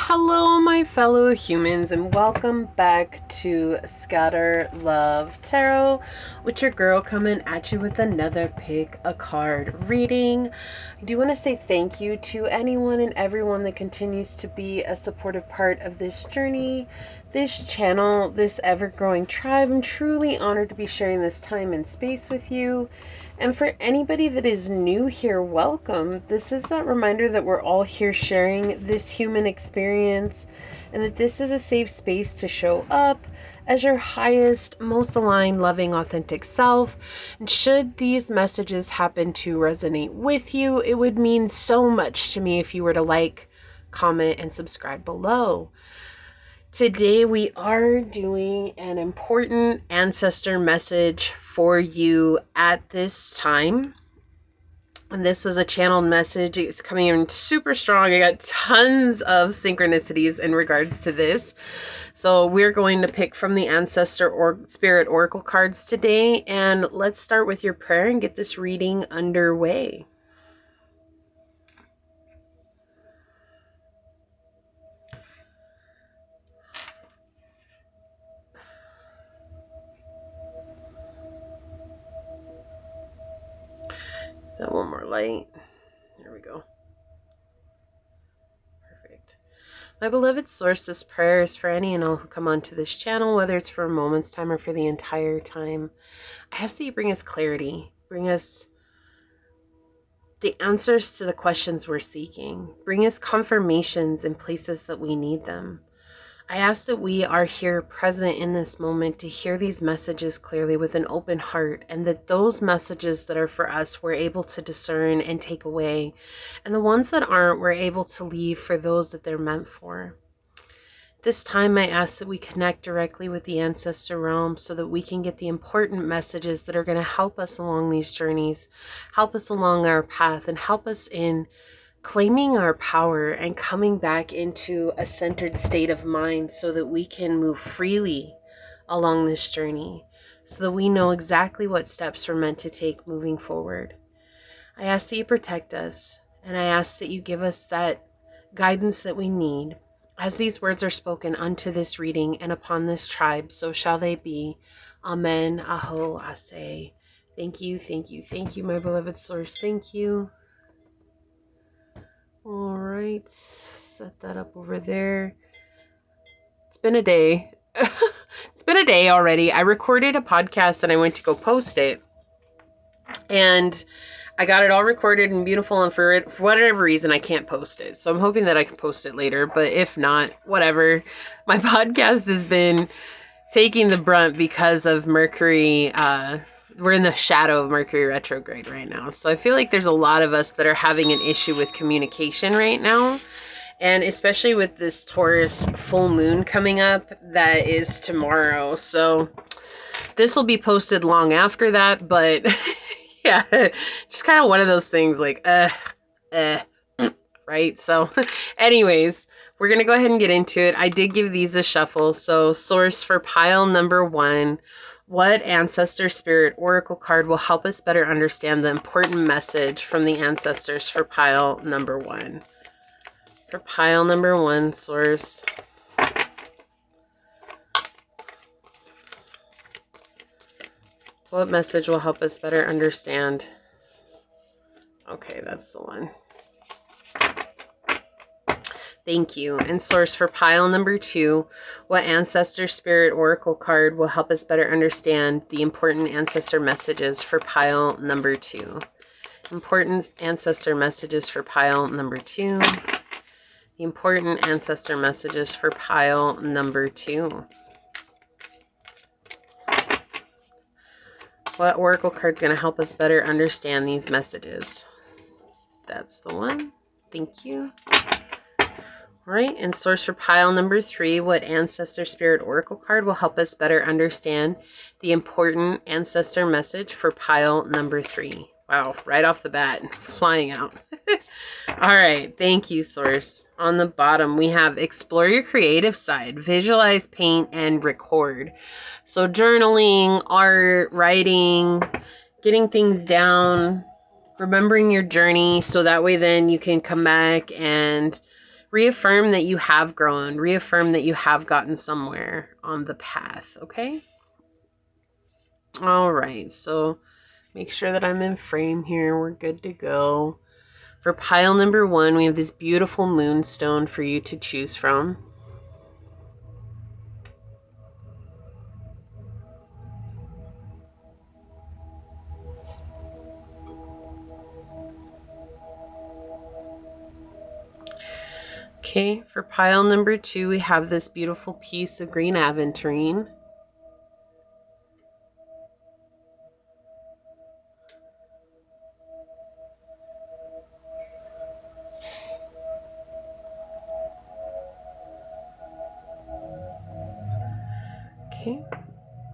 Hello, my fellow humans, and welcome back to Scatter Love Tarot, with your girl coming at you with another pick a card reading. I do want to say thank you to anyone and everyone that continues to be a supportive part of this journey, this channel, this ever-growing tribe. I'm truly honored to be sharing this time and space with you. And for anybody that is new here, welcome. This is that reminder that we're all here sharing this human experience and that this is a safe space to show up as your highest, most aligned, loving, authentic self. And should these messages happen to resonate with you, it would mean so much to me if you were to like, comment, and subscribe below. Today we are doing an important ancestor message for you at this time. And this is a channeled message. It's coming in super strong. I got tons of synchronicities in regards to this. So we're going to pick from the Ancestor or Spirit Oracle cards today. And let's start with your prayer and get this reading underway. Got one more light. There we go. Perfect. My beloved source, this prayer is for any and all who come onto this channel, whether it's for a moment's time or for the entire time. I ask that you bring us clarity, bring us the answers to the questions we're seeking, bring us confirmations in places that we need them. I ask that we are here present in this moment to hear these messages clearly with an open heart, and that those messages that are for us we're able to discern and take away, and the ones that aren't we're able to leave for those that they're meant for. This time I ask that we connect directly with the ancestor realm so that we can get the important messages that are going to help us along these journeys, help us along our path, and help us in claiming our power and coming back into a centered state of mind so that we can move freely along this journey, so that we know exactly what steps we're meant to take moving forward. I ask that you protect us, and I ask that you give us that guidance that we need. As these words are spoken unto this reading and upon this tribe, so shall they be. Amen. Aho, Ase. Thank you, thank you, thank you, my beloved source. Thank you. All right, set that up over there. It's been a day. It's been a day already. I recorded a podcast and I went to go post it. And I got it all recorded and beautiful, and for whatever reason, I can't post it. So I'm hoping that I can post it later, but if not, whatever. My podcast has been taking the brunt because of Mercury. We're in the shadow of Mercury retrograde right now. So I feel like there's a lot of us that are having an issue with communication right now. And especially with this Taurus full moon coming up, that is tomorrow. So this will be posted long after that, but yeah, just kind of one of those things like, right? So anyways, we're going to go ahead and get into it. I did give these a shuffle. So source for pile number 1, what Ancestor Spirit Oracle card will help us better understand the important message from the ancestors for pile number 1? For pile number 1, source. What message will help us better understand? Okay, that's the one. Thank you. And source for pile number 2, what Ancestor Spirit Oracle card will help us better understand the important ancestor messages for pile number 2? Important ancestor messages for pile number 2. The important ancestor messages for pile number 2. What oracle card is going to help us better understand these messages? That's the one. Thank you. All right, and source for pile number 3, what Ancestor Spirit Oracle card will help us better understand the important ancestor message for pile number 3? Wow, right off the bat, flying out. All right, thank you, source. On the bottom, we have explore your creative side, visualize, paint, and record. So journaling, art, writing, getting things down, remembering your journey, so that way then you can come back and Reaffirm that you have grown. Reaffirm that you have gotten somewhere on the path, okay? All right, so make sure that I'm in frame here. We're good to go. For pile number 1, we have this beautiful moonstone for you to choose from. Okay, for pile number 2, we have this beautiful piece of green aventurine. Okay,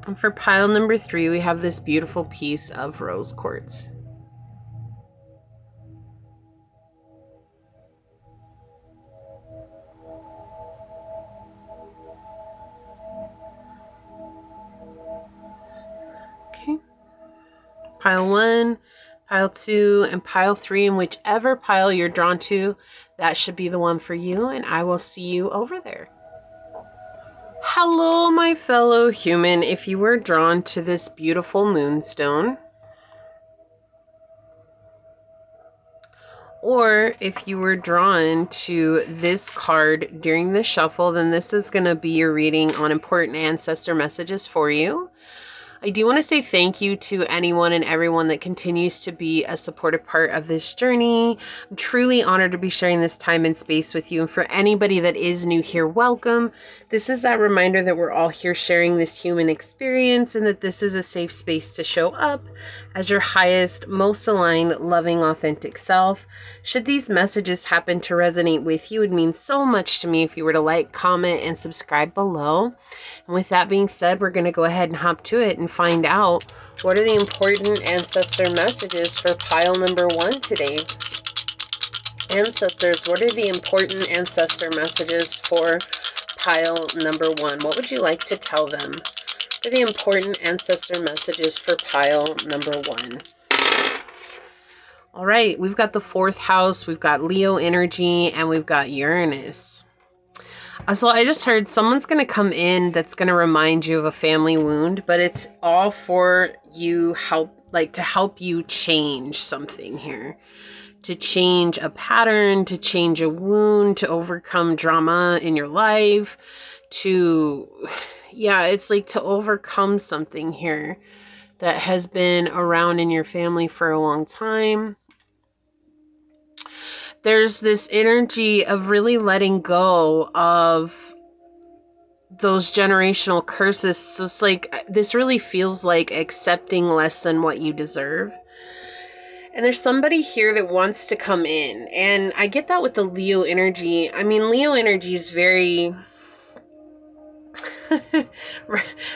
and for pile number 3, we have this beautiful piece of rose quartz. Okay, pile 1, pile 2, and pile 3, and whichever pile you're drawn to, that should be the one for you, and I will see you over there. Hello, my fellow human. If you were drawn to this beautiful moonstone, or if you were drawn to this card during the shuffle, then this is going to be your reading on important ancestor messages for you. I do want to say thank you to anyone and everyone that continues to be a supportive part of this journey. I'm truly honored to be sharing this time and space with you. And for anybody that is new here, welcome. This is that reminder that we're all here sharing this human experience and that this is a safe space to show up as your highest, most aligned, loving, authentic self. Should these messages happen to resonate with you, it would mean so much to me if you were to like, comment, and subscribe below. And with that being said, we're going to go ahead and hop to it and find out what are the important ancestor messages for pile number 1 today. Ancestors, what are the important ancestor messages for pile number 1? What would you like to tell them? What are the important ancestor messages for pile number 1? All right, we've got the 4th house, we've got Leo energy, and we've got Uranus. So I just heard someone's going to come in that's going to remind you of a family wound, but it's all for you to help you change something here. To change a pattern, to change a wound, to overcome drama in your life, it's like to overcome something here that has been around in your family for a long time. There's this energy of really letting go of those generational curses. So it's like, this really feels like accepting less than what you deserve. And there's somebody here that wants to come in. And I get that with the Leo energy. I mean, Leo energy is very...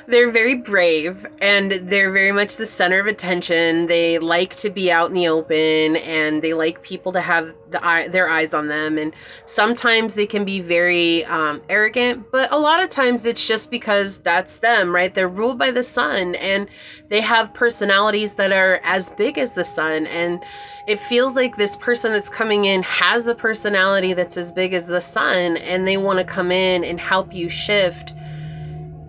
they're very brave and they're very much the center of attention. They like to be out in the open and they like people to have their eyes on them. And sometimes they can be very arrogant, but a lot of times it's just because that's them, right? They're ruled by the sun and they have personalities that are as big as the sun. And it feels like this person that's coming in has a personality that's as big as the sun, and they want to come in and help you shift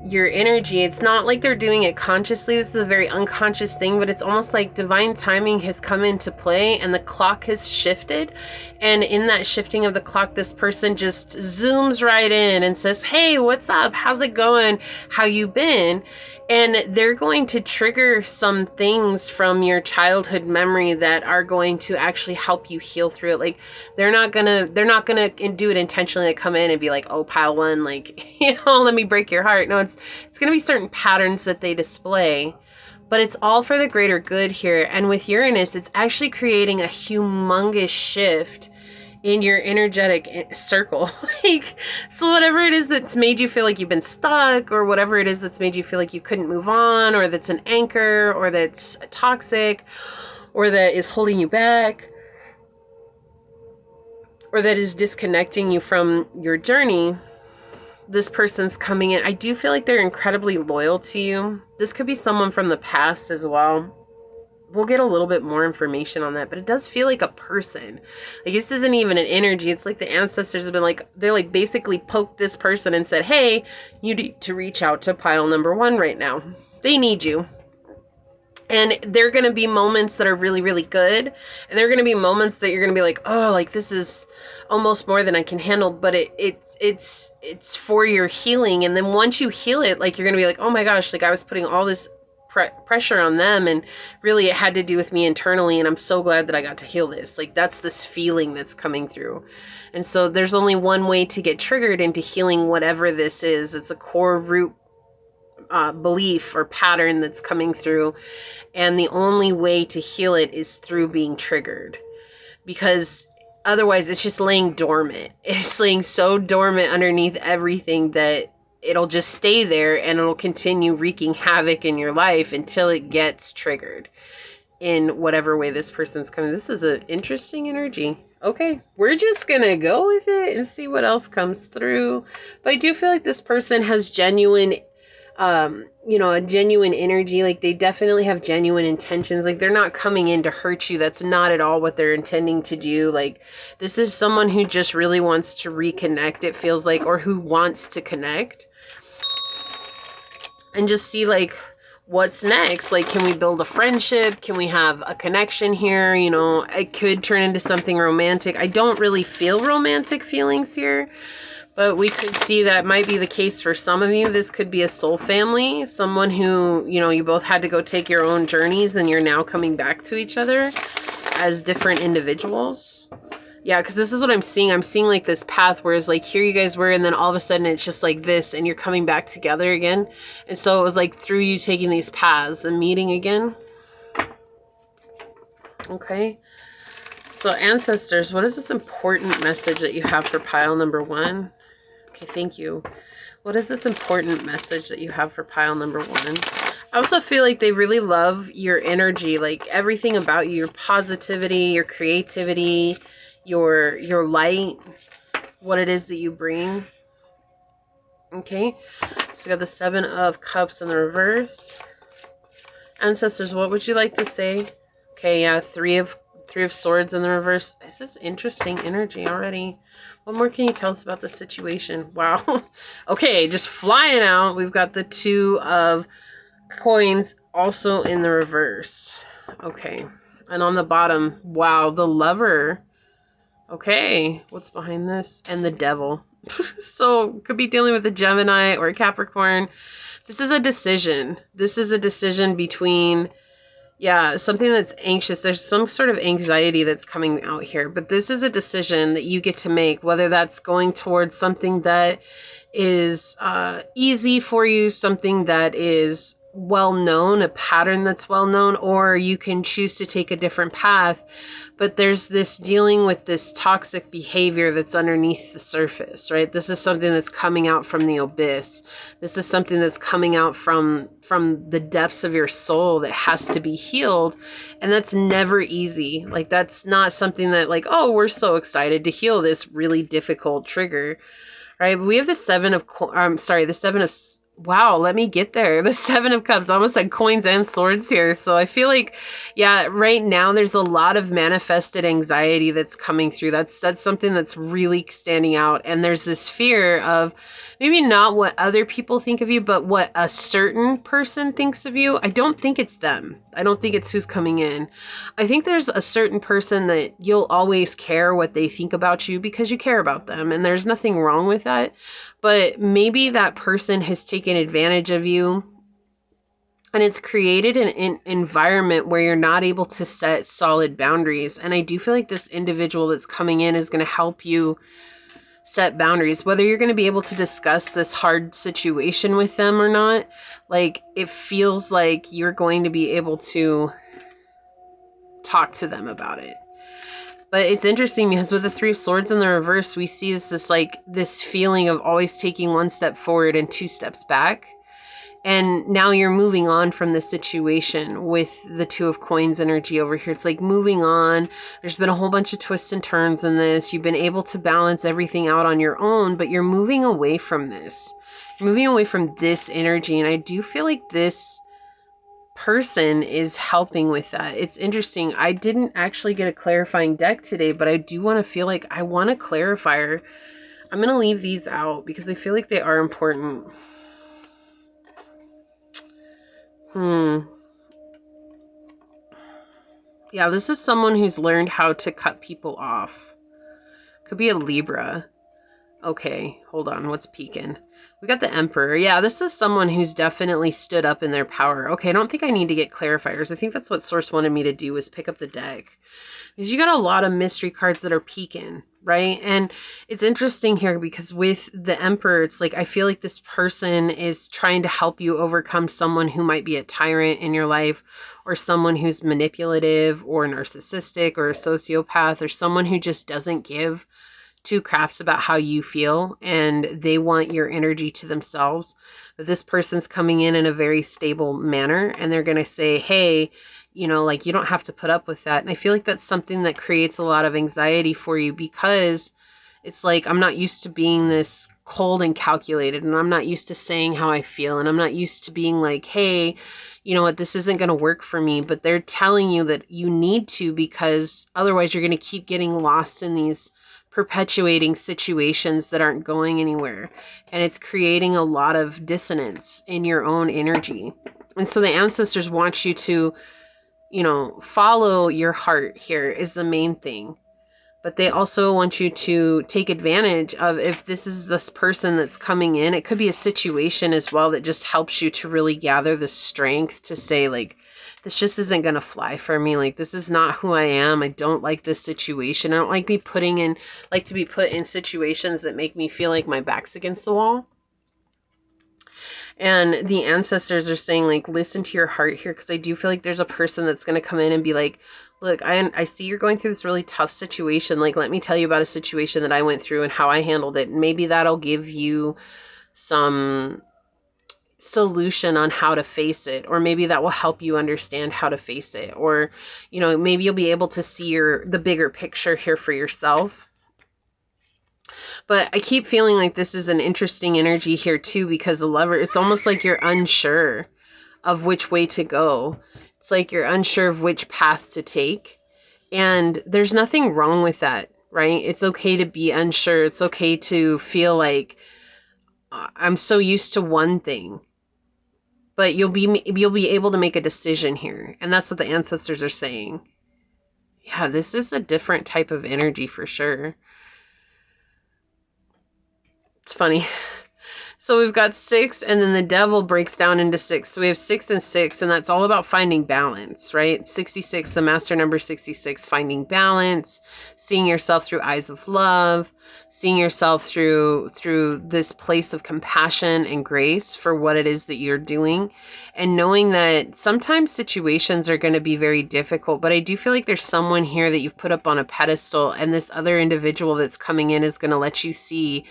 your energy. It's not like they're doing it consciously. This is a very unconscious thing, but it's almost like divine timing has come into play and the clock has shifted. And in that shifting of the clock, this person just zooms right in and says, hey, what's up? How's it going? How you been? And they're going to trigger some things from your childhood memory that are going to actually help you heal through it. Like they're not gonna do it intentionally to come in and be like, oh, pile 1, like, let me break your heart. No, it's gonna be certain patterns that they display, but it's all for the greater good here. And with Uranus, it's actually creating a humongous shift in your energetic circle. So whatever it is that's made you feel like you've been stuck, or whatever it is that's made you feel like you couldn't move on, or that's an anchor, or that's toxic, or that is holding you back, or that is disconnecting you from your journey, this person's coming in. I do feel like they're incredibly loyal to you. This could be someone from the past as well. we'll get a little bit more information on that, but it does feel like a person. Like, this isn't even an energy. It's like the ancestors have been like, they like basically poked this person and said, hey, you need to reach out to pile number 1 right now. They need you. And there are going to be moments that are really, really good. And there are going to be moments that you're going to be like, oh, like this is almost more than I can handle. But it's for your healing. And then once you heal it, like you're going to be like, oh my gosh, like I was putting all this pressure on them. And really it had to do with me internally. And I'm so glad that I got to heal this. Like that's this feeling that's coming through. And so there's only one way to get triggered into healing whatever this is. It's a core root belief or pattern that's coming through, and the only way to heal it is through being triggered, because otherwise it's just laying dormant. It's laying so dormant underneath everything that it'll just stay there and it'll continue wreaking havoc in your life until it gets triggered in whatever way this person's coming. This is an interesting energy. Okay, we're just gonna go with it and see what else comes through. But I do feel like this person has genuine a genuine energy. Like they definitely have genuine intentions. Like they're not coming in to hurt you. That's not at all what they're intending to do. Like this is someone who just really wants to reconnect, it feels like, or who wants to connect and just see like what's next. Like, can we build a friendship? Can we have a connection here? You know, it could turn into something romantic. I don't really feel romantic feelings here, but we could see that might be the case for some of you. This could be a soul family, someone who, you know, you both had to go take your own journeys and you're now coming back to each other as different individuals. Yeah, because this is what I'm seeing. I'm seeing like this path where it's like here you guys were, and then all of a sudden it's just like this, and you're coming back together again. And so it was like through you taking these paths and meeting again. Okay. So ancestors, what is this important message that you have for pile number 1? Okay, thank you. What is this important message that you have for pile number 1? I also feel like they really love your energy, like everything about you, your positivity, your creativity, your light, what it is that you bring. Okay, so we got the 7 of Cups in the reverse. Ancestors, what would you like to say? Okay, yeah, 3 of Swords in the reverse. This is interesting energy already. What more can you tell us about the situation? Wow. Okay, just flying out. We've got the 2 of Coins also in the reverse. Okay. And on the bottom, wow, the Lover. Okay, what's behind this? And the Devil. So, could be dealing with a Gemini or a Capricorn. This is a decision. This is a decision between... yeah, something that's anxious. There's some sort of anxiety that's coming out here. But this is a decision that you get to make, whether that's going towards something that is easy for you, something that is well-known, a pattern that's well-known, or you can choose to take a different path. But there's this dealing with this toxic behavior that's underneath the surface, right? This is something that's coming out from the abyss. This is something that's coming out from the depths of your soul that has to be healed. And that's never easy. Like, that's not something that like, oh, we're so excited to heal this really difficult trigger, right? But we have the 7 of, the 7 of, wow, let me get there. The 7 of Cups. I almost said Coins and Swords here. So I feel like, yeah, right now there's a lot of manifested anxiety that's coming through. That's something that's really standing out. And there's this fear of maybe not what other people think of you, but what a certain person thinks of you. I don't think it's them. I don't think it's who's coming in. I think there's a certain person that you'll always care what they think about you because you care about them. And there's nothing wrong with that. But maybe that person has taken advantage of you and it's created an environment where you're not able to set solid boundaries. And I do feel like this individual that's coming in is going to help you set boundaries, whether you're going to be able to discuss this hard situation with them or not. Like, it feels like you're going to be able to talk to them about it. But it's interesting because with the 3 of Swords in the reverse, we see this feeling of always taking 1 step forward and 2 steps back. And now you're moving on from the situation with the 2 of Coins energy over here. It's like moving on. There's been a whole bunch of twists and turns in this. You've been able to balance everything out on your own, but you're moving away from this. You're moving away from this energy. And I do feel like this person is helping with that. It's interesting. I didn't actually get a clarifying deck today, but I do want to feel like I want a clarifier. I'm going to leave these out because I feel like they are important. Yeah, this is someone who's learned how to cut people off. Could be a Libra. Okay, hold on. What's peeking? We got the Emperor. Yeah, this is someone who's definitely stood up in their power. Okay, I don't think I need to get clarifiers. I think that's what Source wanted me to do, was pick up the deck. Because you got a lot of mystery cards that are peeking, right? And it's interesting here because with the Emperor, it's like I feel like this person is trying to help you overcome someone who might be a tyrant in your life, or someone who's manipulative or narcissistic or a sociopath, or someone who just doesn't give two craps about how you feel and they want your energy to themselves. But this person's coming in a very stable manner and they're going to say, hey, you know, like, you don't have to put up with that. And I feel like that's something that creates a lot of anxiety for you, because it's like, I'm not used to being this cold and calculated, and I'm not used to saying how I feel, and I'm not used to being like, hey, you know what, this isn't going to work for me. But they're telling you that you need to, because otherwise you're going to keep getting lost in these perpetuating situations that aren't going anywhere. And it's creating a lot of dissonance in your own energy. And so the ancestors want you to, you know, follow your heart here is the main thing. But they also want you to take advantage of, if this is this person that's coming in, it could be a situation as well that just helps you to really gather the strength to say, like, this just isn't going to fly for me. Like, this is not who I am. I don't like this situation. I don't like to be put in situations that make me feel like my back's against the wall. And the ancestors are saying, like, listen to your heart here, because I do feel like there's a person that's going to come in and be like, look, I see you're going through this really tough situation. Like, let me tell you about a situation that I went through and how I handled it. And maybe that'll give you some solution on how to face it, or maybe that will help you understand how to face it, or, you know, maybe you'll be able to see the bigger picture here for yourself. But I keep feeling like this is an interesting energy here too, because the Lover, it's almost like you're unsure of which way to go. It's like you're unsure of which path to take. And there's nothing wrong with that, right? It's okay to be unsure. It's okay to feel like, I'm so used to one thing. But you'll be able to make a decision here. And that's what the ancestors are saying. Yeah, this is a different type of energy for sure. It's funny. So we've got 6, and then the Devil breaks down into 6. So we have 6 and 6, and that's all about finding balance, right? 66, the master number 66, finding balance, seeing yourself through eyes of love, seeing yourself through this place of compassion and grace for what it is that you're doing, and knowing that sometimes situations are going to be very difficult. But I do feel like there's someone here that you've put up on a pedestal, and this other individual that's coming in is going to let you see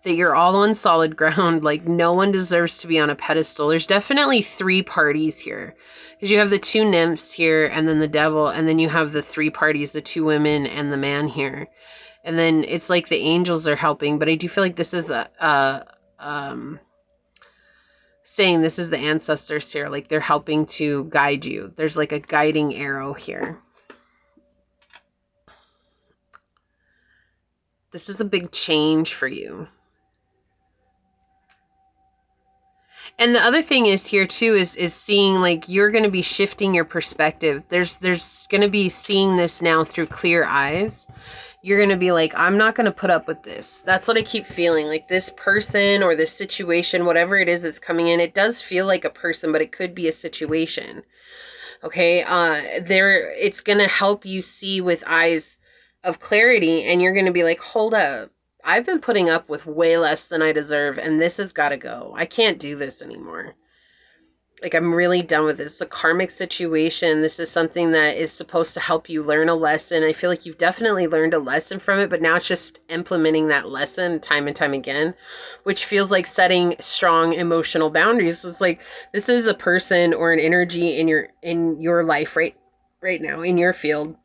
that you're all on solid ground. Like, no one deserves to be on a pedestal. There's definitely 3 parties here, because you have the 2 nymphs here, and then the Devil, and then you have the 3 parties, the 2 women and the man here. And then it's like the angels are helping, but I do feel like this is saying this is the ancestors here, like they're helping to guide you. There's like a guiding arrow here. This is a big change for you. And the other thing is here too is seeing, like, you're going to be shifting your perspective. There's going to be seeing this now through clear eyes. You're going to be like, I'm not going to put up with this. That's what I keep feeling. Like, this person or this situation, whatever it is that's coming in, it does feel like a person, but it could be a situation. Okay. It's going to help you see with eyes of clarity, and you're going to be like, hold up. I've been putting up with way less than I deserve, and this has got to go. I can't do this anymore. Like, I'm really done with this. It's a karmic situation. This is something that is supposed to help you learn a lesson. I feel like you've definitely learned a lesson from it, but now it's just implementing that lesson time and time again, which feels like setting strong emotional boundaries. It's like, this is a person or an energy in your life right now, in your field,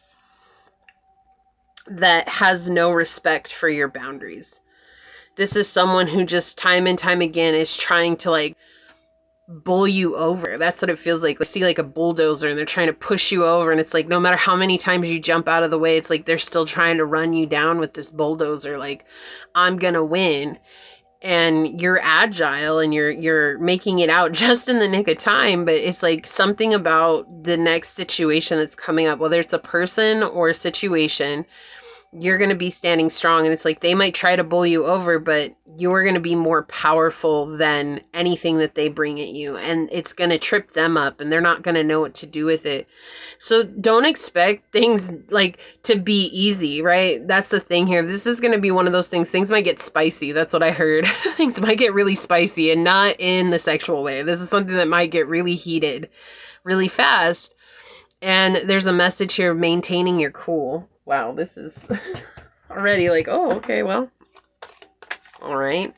that has no respect for your boundaries. This is someone who just time and time again is trying to, like, bull you over. That's what it feels like. I see like a bulldozer and they're trying to push you over, and it's like no matter how many times you jump out of the way, it's like they're still trying to run you down with this bulldozer. Like, I'm gonna win. And you're agile and you're making it out just in the nick of time, but it's like something about the next situation that's coming up, whether it's a person or a situation, you're going to be standing strong. And it's like they might try to bull you over, but you're going to be more powerful than anything that they bring at you. And it's going to trip them up and they're not going to know what to do with it. So don't expect things like to be easy, right? That's the thing here. This is going to be one of those things. Things might get spicy. That's what I heard. Things might get really spicy, and not in the sexual way. This is something that might get really heated really fast. And there's a message here of maintaining your cool. Wow, this is already like, oh, okay, well, all right.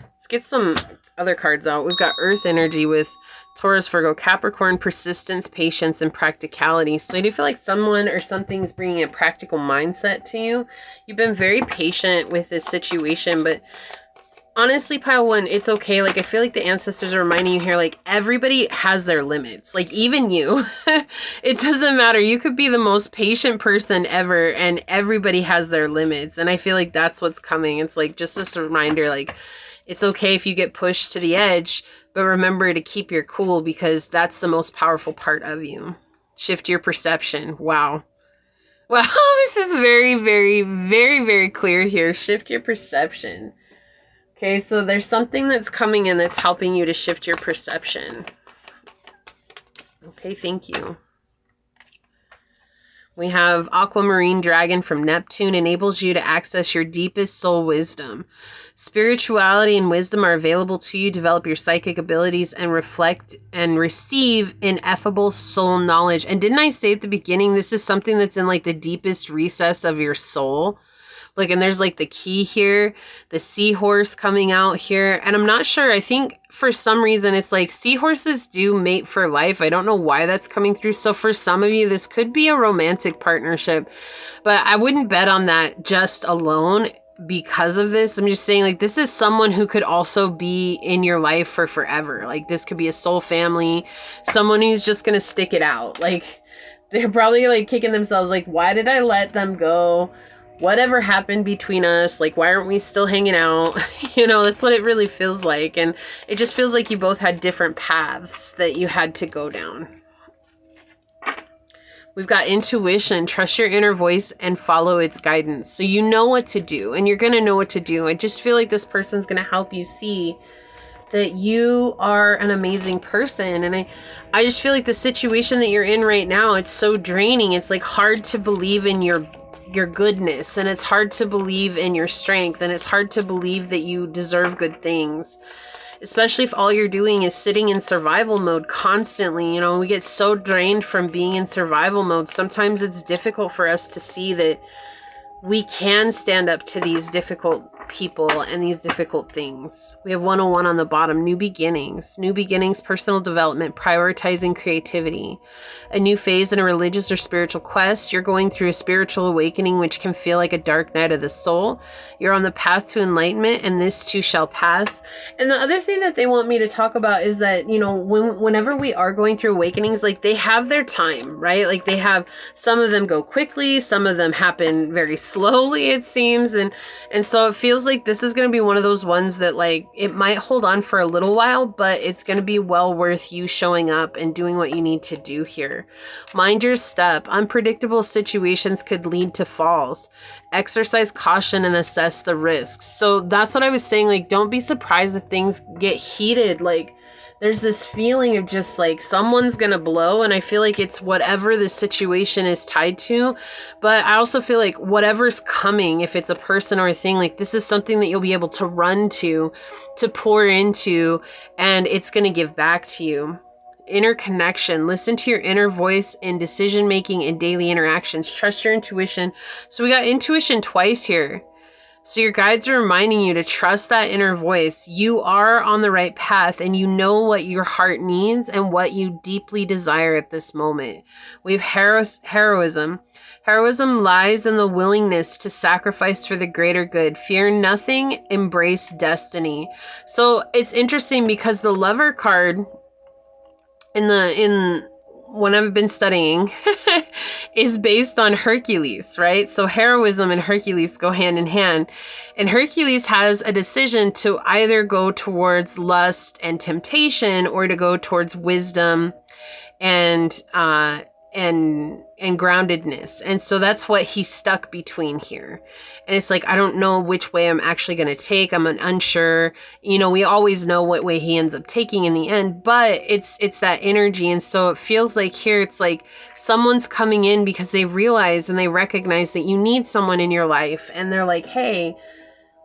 Let's get some other cards out. We've got Earth energy with Taurus, Virgo, Capricorn, persistence, patience, and practicality. So I do feel like someone or something's bringing a practical mindset to you. You've been very patient with this situation, but honestly, pile one, it's okay. Like, I feel like the ancestors are reminding you here, like, everybody has their limits. Like, even you. It doesn't matter. You could be the most patient person ever, and everybody has their limits. And I feel like that's what's coming. It's like just this reminder, like, it's okay if you get pushed to the edge, but remember to keep your cool, because that's the most powerful part of you. Shift your perception. Wow. Wow, this is very, very, very, very clear here. Shift your perception. Okay, so there's something that's coming in that's helping you to shift your perception. Okay, thank you. We have Aquamarine Dragon from Neptune, enables you to access your deepest soul wisdom. Spirituality and wisdom are available to you. Develop your psychic abilities and reflect and receive ineffable soul knowledge. And didn't I say at the beginning, this is something that's in like the deepest recess of your soul? Like, and there's like the key here, the seahorse coming out here. And I'm not sure. I think for some reason it's like seahorses do mate for life. I don't know why that's coming through. So for some of you, this could be a romantic partnership, but I wouldn't bet on that just alone because of this. I'm just saying, like, this is someone who could also be in your life for forever. Like, this could be a soul family, someone who's just going to stick it out. Like, they're probably like kicking themselves. Like, why did I let them go? Whatever happened between us? Like, why aren't we still hanging out? You know, that's what it really feels like. And it just feels like you both had different paths that you had to go down. We've got intuition. Trust your inner voice and follow its guidance. So you know what to do, and you're going to know what to do. I just feel like this person's going to help you see that you are an amazing person. And I just feel like the situation that you're in right now, it's so draining. It's like hard to believe in your goodness, and it's hard to believe in your strength, and it's hard to believe that you deserve good things, especially if all you're doing is sitting in survival mode constantly. You know, we get so drained from being in survival mode. Sometimes it's difficult for us to see that we can stand up to these difficult people and these difficult things. We have 101 on the bottom, new beginnings, personal development, prioritizing creativity, a new phase in a religious or spiritual quest. You're going through a spiritual awakening, which can feel like a dark night of the soul. You're on the path to enlightenment, and this too shall pass. And the other thing that they want me to talk about is that, you know, whenever we are going through awakenings, like, they have their time, right? Like, they have, some of them go quickly, some of them happen very slowly, it seems. And so it feels like this is going to be one of those ones that, like, it might hold on for a little while, but it's going to be well worth you showing up and doing what you need to do here. Mind your step. Unpredictable situations could lead to falls. Exercise caution and assess the risks. So that's what I was saying. Like, don't be surprised if things get heated. Like, there's this feeling of just like someone's gonna blow, and I feel like it's whatever the situation is tied to. But I also feel like whatever's coming, if it's a person or a thing, like, this is something that you'll be able to run to pour into, and it's gonna give back to you. Inner connection. Listen to your inner voice in decision making and daily interactions. Trust your intuition. So we got intuition twice here. So your guides are reminding you to trust that inner voice. You are on the right path, and you know what your heart needs and what you deeply desire at this moment. We have heroism. Heroism lies in the willingness to sacrifice for the greater good. Fear nothing, embrace destiny. So it's interesting because the Lover card in when I've been studying is based on Hercules, right? So heroism and Hercules go hand in hand. And Hercules has a decision to either go towards lust and temptation or to go towards wisdom and groundedness. And so that's what he's stuck between here. And it's like, I don't know which way I'm actually going to take. I'm unsure. You know, we always know what way he ends up taking in the end, but it's that energy. And so it feels like here, it's like someone's coming in because they realize and they recognize that you need someone in your life. And they're like, hey,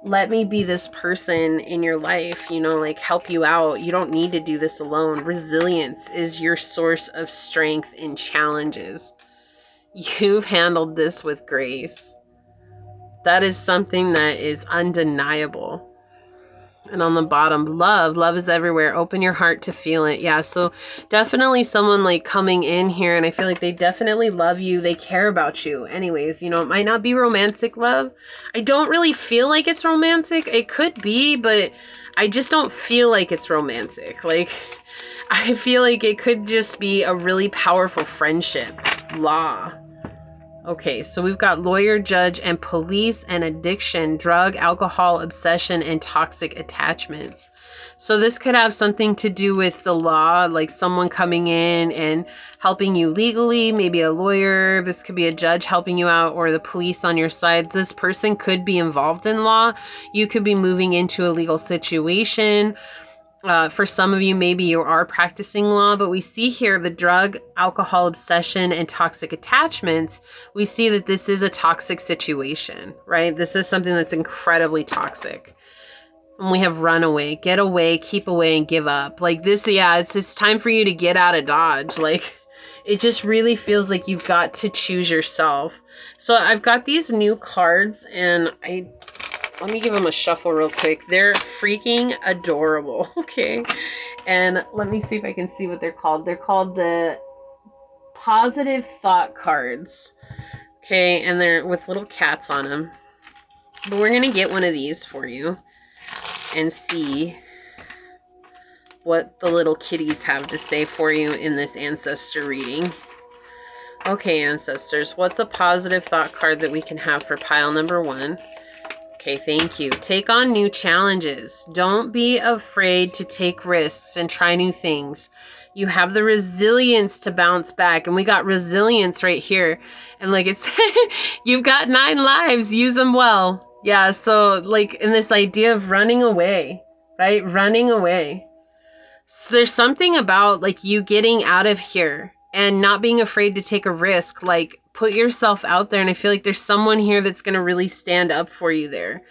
let me be this person in your life, you know, like help you out. You don't need to do this alone. Resilience is your source of strength in challenges. You've handled this with grace. That is something that is undeniable. And on the bottom, love. Love is everywhere. Open your heart to feel it. Yeah, so definitely someone like coming in here, and I feel like they definitely love you. They care about you. Anyways, you know, it might not be romantic love. I don't really feel like it's romantic. It could be, but I just don't feel like it's romantic. Like, I feel like it could just be a really powerful friendship. Law. Okay, so we've got lawyer, judge, and police, and addiction, drug, alcohol, obsession, and toxic attachments. So this could have something to do with the law, like someone coming in and helping you legally, maybe a lawyer. This could be a judge helping you out, or the police on your side. This person could be involved in law. You could be moving into a legal situation. For some of you, maybe you are practicing law, but we see here the drug, alcohol, obsession, and toxic attachments. We see that this is a toxic situation, right? This is something that's incredibly toxic. And we have run away, get away, keep away, and give up. Like this, yeah, it's time for you to get out of Dodge. Like, it just really feels like you've got to choose yourself. So I've got these new cards, and let me give them a shuffle real quick. They're freaking adorable. Okay. And let me see if I can see what they're called. They're called the positive thought cards. Okay. And they're with little cats on them. But we're going to get one of these for you and see what the little kitties have to say for you in this ancestor reading. Okay, ancestors, what's a positive thought card that we can have for pile number 1? Okay, thank you. Take on new challenges. Don't be afraid to take risks and try new things. You have the resilience to bounce back. And we got resilience right here. And like it's, you've got 9 lives. Use them well. Yeah, so like in this idea of running away, right? Running away. So there's something about like you getting out of here and not being afraid to take a risk. Like, put yourself out there, and I feel like there's someone here that's going to really stand up for you there.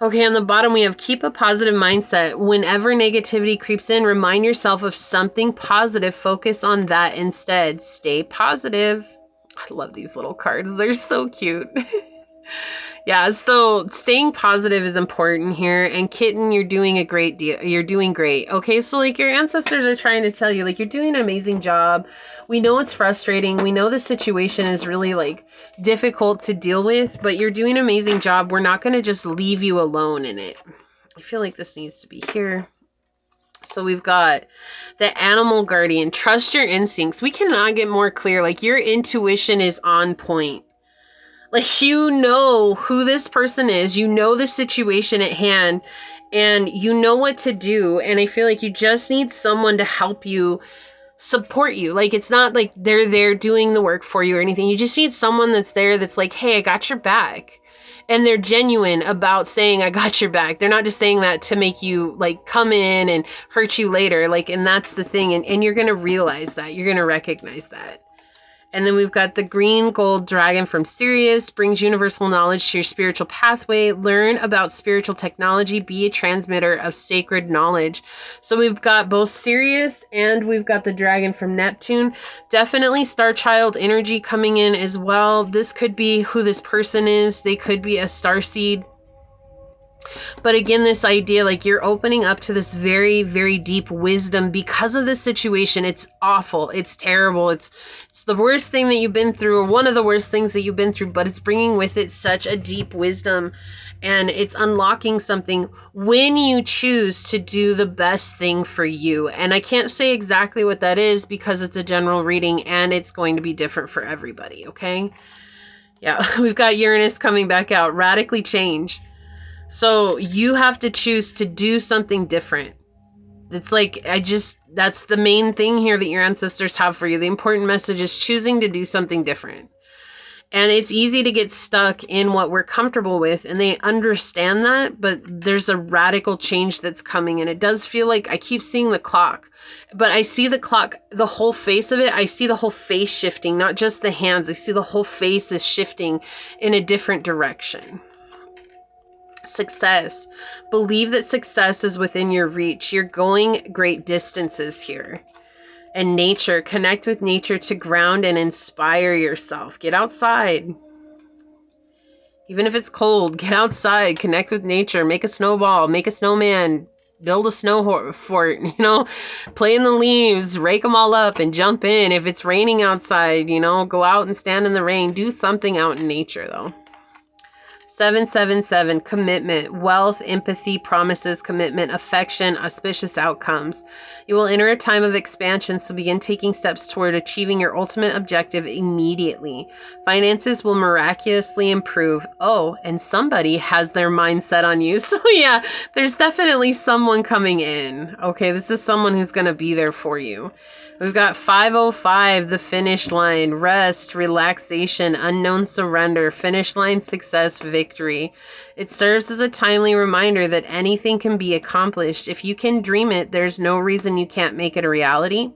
Okay, on the bottom we have keep a positive mindset. Whenever negativity creeps in, remind yourself of something positive. Focus on that instead. Stay positive. I love these little cards. They're so cute. Yeah, so staying positive is important here. And Kitten, you're doing a great deal. You're doing great. Okay, so like your ancestors are trying to tell you, like, you're doing an amazing job. We know it's frustrating. We know the situation is really like difficult to deal with, but you're doing an amazing job. We're not going to just leave you alone in it. I feel like this needs to be here. So we've got the animal guardian. Trust your instincts. We cannot get more clear. Like, your intuition is on point. Like, you know who this person is, you know the situation at hand, and you know what to do. And I feel like you just need someone to help you, support you. Like, it's not like they're there doing the work for you or anything. You just need someone that's there that's like, hey, I got your back. And they're genuine about saying, I got your back. They're not just saying that to make you like come in and hurt you later. Like, and that's the thing. And you're going to realize that. You're going to recognize that. And then we've got the green gold dragon from Sirius, brings universal knowledge to your spiritual pathway. Learn about spiritual technology. Be a transmitter of sacred knowledge. So we've got both Sirius and we've got the dragon from Neptune. Definitely star child energy coming in as well. This could be who this person is. They could be a starseed. But again, this idea, like you're opening up to this very, very deep wisdom because of this situation. It's awful. It's terrible. It's the worst thing that you've been through, or one of the worst things that you've been through, but it's bringing with it such a deep wisdom, and it's unlocking something when you choose to do the best thing for you. And I can't say exactly what that is because it's a general reading and it's going to be different for everybody. Okay. Yeah. We've got Uranus coming back out, radically change. So you have to choose to do something different. It's like, that's the main thing here that your ancestors have for you. The important message is choosing to do something different. And it's easy to get stuck in what we're comfortable with, and they understand that, but there's a radical change that's coming. And it does feel like, I keep seeing the clock, but I see the clock, the whole face of it. I see the whole face shifting, not just the hands. I see the whole face is shifting in a different direction. Success. Believe that success is within your reach. You're going great distances here. And nature. Connect with nature to ground and inspire yourself. Get outside. Even if it's cold, get outside. Connect with nature. Make a snowball. Make a snowman. Build a snow fort. You know, play in the leaves. Rake them all up and jump in. If it's raining outside, you know, go out and stand in the rain. Do something out in nature, though. 777, commitment, wealth, empathy, promises, commitment, affection, auspicious outcomes. You will enter a time of expansion, so begin taking steps toward achieving your ultimate objective immediately. Finances will miraculously improve. Oh, and somebody has their mind set on you. So yeah, there's definitely someone coming in. Okay, this is someone who's going to be there for you. We've got 505, the finish line, rest, relaxation, unknown surrender, finish line, success, victory. It serves as a timely reminder that anything can be accomplished. If you can dream it, there's no reason you can't make it a reality.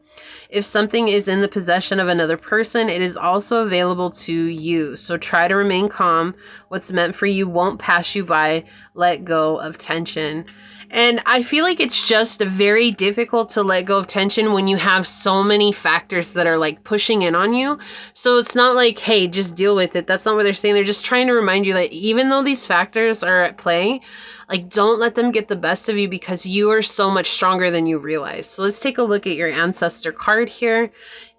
If something is in the possession of another person, it is also available to you. So try to remain calm. What's meant for you won't pass you by. Let go of tension. And I feel like it's just very difficult to let go of tension when you have so many factors that are like pushing in on you. So it's not like, hey, just deal with it. That's not what they're saying. They're just trying to remind you that even though these factors are at play, like, don't let them get the best of you because you are so much stronger than you realize. So let's take a look at your ancestor card here.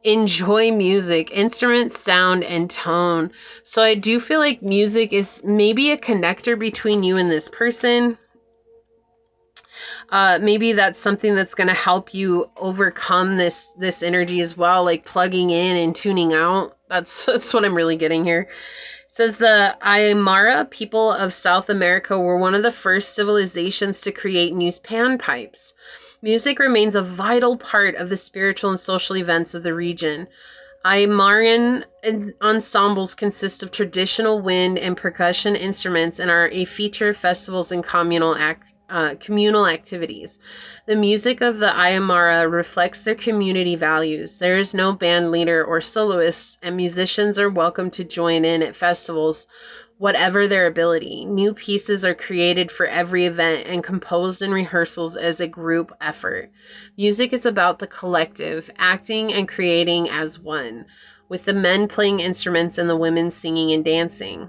Enjoy music, instrument, sound, and tone. So I do feel like music is maybe a connector between you and this person. Maybe that's something that's going to help you overcome this energy as well, like plugging in and tuning out. That's what I'm really getting here. It says the Aymara people of South America were one of the first civilizations to create new panpipes. Music remains a vital part of the spiritual and social events of the region. Aymarian ensembles consist of traditional wind and percussion instruments and are a feature of festivals and communal activities. The music of the Aymara reflects their community values. There is no band leader or soloists, and musicians are welcome to join in at festivals, whatever their ability. New pieces are created for every event and composed in rehearsals as a group effort. Music is about the collective, acting and creating as one, with the men playing instruments and the women singing and dancing.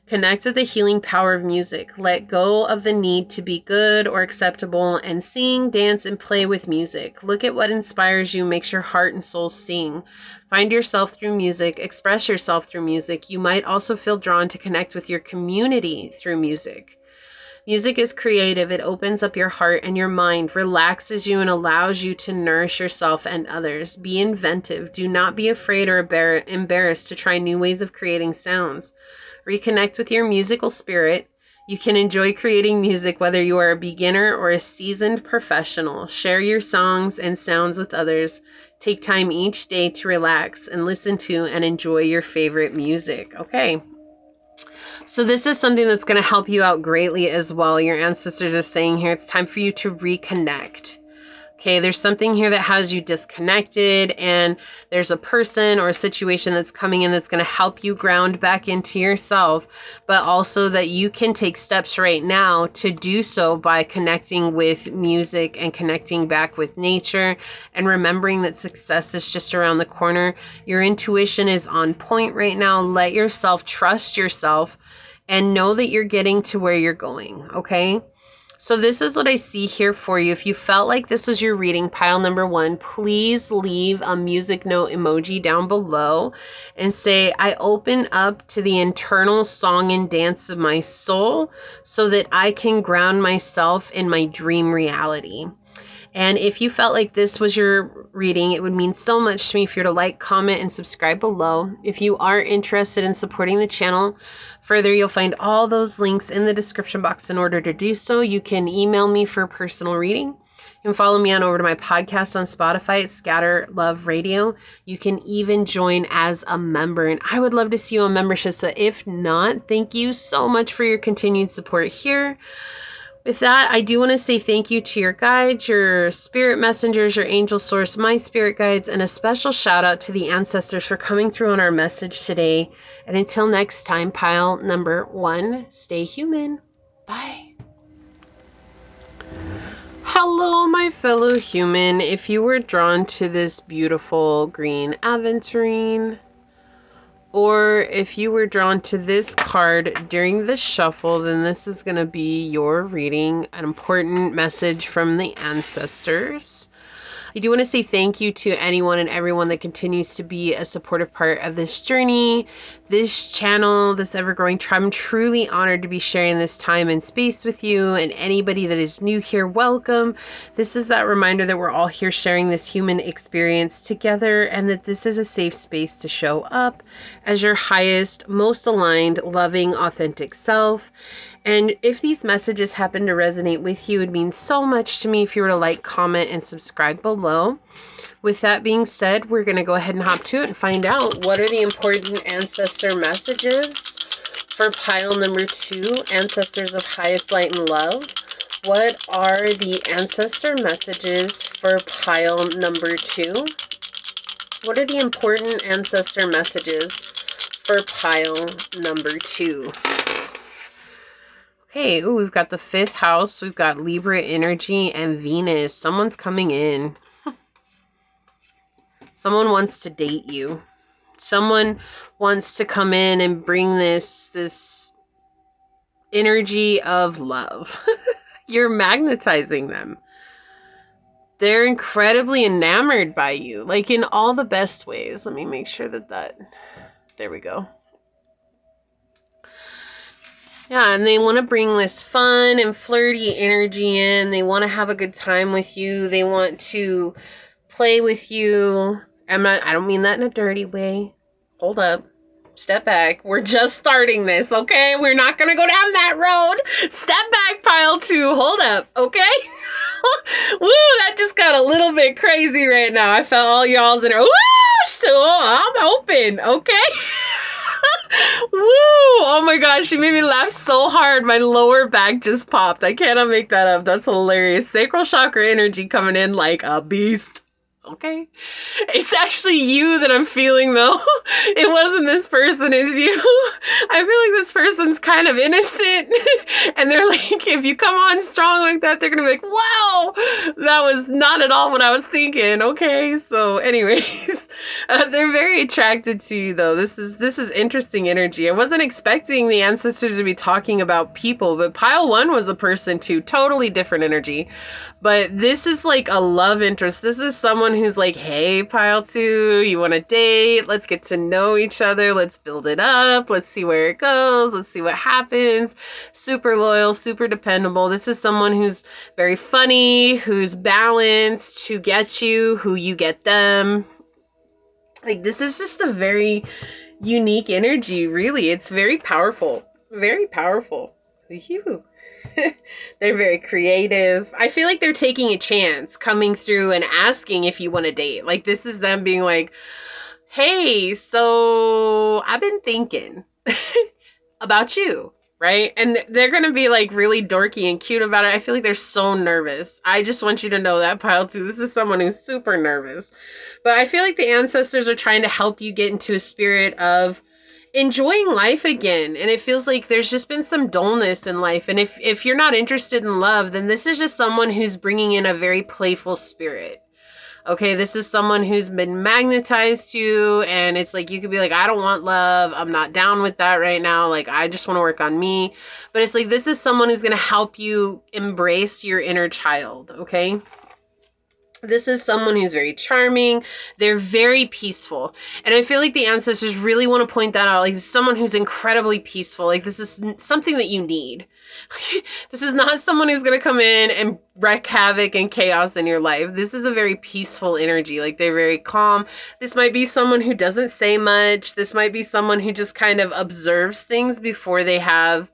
Connect with the healing power of music. Let go of the need to be good or acceptable and sing, dance, and play with music. Look at what inspires you, makes your heart and soul sing. Find yourself through music. Express yourself through music. You might also feel drawn to connect with your community through music. Music is creative. It opens up your heart and your mind, relaxes you, and allows you to nourish yourself and others. Be inventive. Do not be afraid or embarrassed to try new ways of creating sounds. Reconnect with your musical spirit. You can enjoy creating music whether you are a beginner or a seasoned professional. Share your songs and sounds with others. Take time each day to relax and listen to and enjoy your favorite music. Okay. So this is something that's going to help you out greatly as well. Your ancestors are saying here, it's time for you to reconnect. Okay, there's something here that has you disconnected, and there's a person or a situation that's coming in that's going to help you ground back into yourself, but also that you can take steps right now to do so by connecting with music and connecting back with nature and remembering that success is just around the corner. Your intuition is on point right now. Let yourself trust yourself and know that you're getting to where you're going, okay? So this is what I see here for you. If you felt like this was your reading, pile number 1, please leave a music note emoji down below and say, I open up to the internal song and dance of my soul so that I can ground myself in my dream reality. And if you felt like this was your reading, it would mean so much to me if you were to like, comment, and subscribe below. If you are interested in supporting the channel further, you'll find all those links in the description box. In order to do so, you can email me for a personal reading. You can follow me on over to my podcast on Spotify at Scatter Love Radio. You can even join as a member, and I would love to see you on membership. So if not, thank you so much for your continued support here. With that, I do want to say thank you to your guides, your spirit messengers, your angel source, my spirit guides, and a special shout out to the ancestors for coming through on our message today. And until next time, pile number 1, stay human. Bye. Hello, my fellow human. If you were drawn to this beautiful green aventurine, or if you were drawn to this card during the shuffle, then this is going to be your reading, an important message from the ancestors. I do want to say thank you to anyone and everyone that continues to be a supportive part of this journey, this channel, this ever-growing tribe. I'm truly honored to be sharing this time and space with you, and anybody that is new here, welcome. This is that reminder that we're all here sharing this human experience together, and that this is a safe space to show up as your highest, most aligned, loving, authentic self. And if these messages happen to resonate with you, it would mean so much to me if you were to like, comment, and subscribe below. With that being said, we're going to go ahead and hop to it and find out what are the important ancestor messages for pile number 2, ancestors of highest light and love. What are the ancestor messages for pile number 2? What are the important ancestor messages for pile number 2? Okay, ooh, we've got the 5th house, we've got Libra energy and Venus. Someone's coming in. Someone wants to date you. Someone wants to come in and bring this energy of love. You're magnetizing them. They're incredibly enamored by you, like in all the best ways. Let me make sure that there we go. Yeah, and they want to bring this fun and flirty energy in. They want to have a good time with you. They want to play with you. I don't mean that in a dirty way. Hold up. Step back. We're just starting this, okay? We're not going to go down that road. Step back, pile 2. Hold up, okay? Woo, that just got a little bit crazy right now. I felt all y'all's in there. Woo, so I'm open, okay? Woo! Oh my gosh, she made me laugh so hard. My lower back just popped. I cannot make that up. That's hilarious. Sacral chakra energy coming in like a beast. Okay? It's actually you that I'm feeling, though. It wasn't this person, it's you. I feel like this person's kind of innocent. And they're like, if you come on strong like that, they're going to be like, wow, that was not at all what I was thinking. Okay? So anyways, they're very attracted to you, though. This is interesting energy. I wasn't expecting the ancestors to be talking about people, but pile 1 was a person too. Totally different energy. But this is like a love interest. This is someone who's like, hey, pile 2, you want to date? Let's get to know each other. Let's build it up. Let's see where it goes. Let's see what happens. Super loyal, super dependable. This is someone who's very funny, who's balanced, who gets you, who you get them. Like, this is just a very unique energy, really. It's very powerful. Very powerful. Phew. They're very creative. I feel like they're taking a chance coming through and asking if you want to date. Like, this is them being like, hey, so I've been thinking about you, right? And they're going to be like really dorky and cute about it. I feel like they're so nervous. I just want you to know that, pile 2. This is someone who's super nervous. But I feel like the ancestors are trying to help you get into a spirit of enjoying life again. And it feels like there's just been some dullness in life. And if you're not interested in love, then this is just someone who's bringing in a very playful spirit. Okay, this is someone who's been magnetized to you, and it's like you could be like, I don't want love. I'm not down with that right now. Like, I just want to work on me. But it's like this is someone who's going to help you embrace your inner child, okay? This is someone who's very charming. They're very peaceful. And I feel like the ancestors really want to point that out. Like, someone who's incredibly peaceful. Like, this is something that you need. This is not someone who's going to come in and wreak havoc and chaos in your life. This is a very peaceful energy. Like, they're very calm. This might be someone who doesn't say much. This might be someone who just kind of observes things before they have,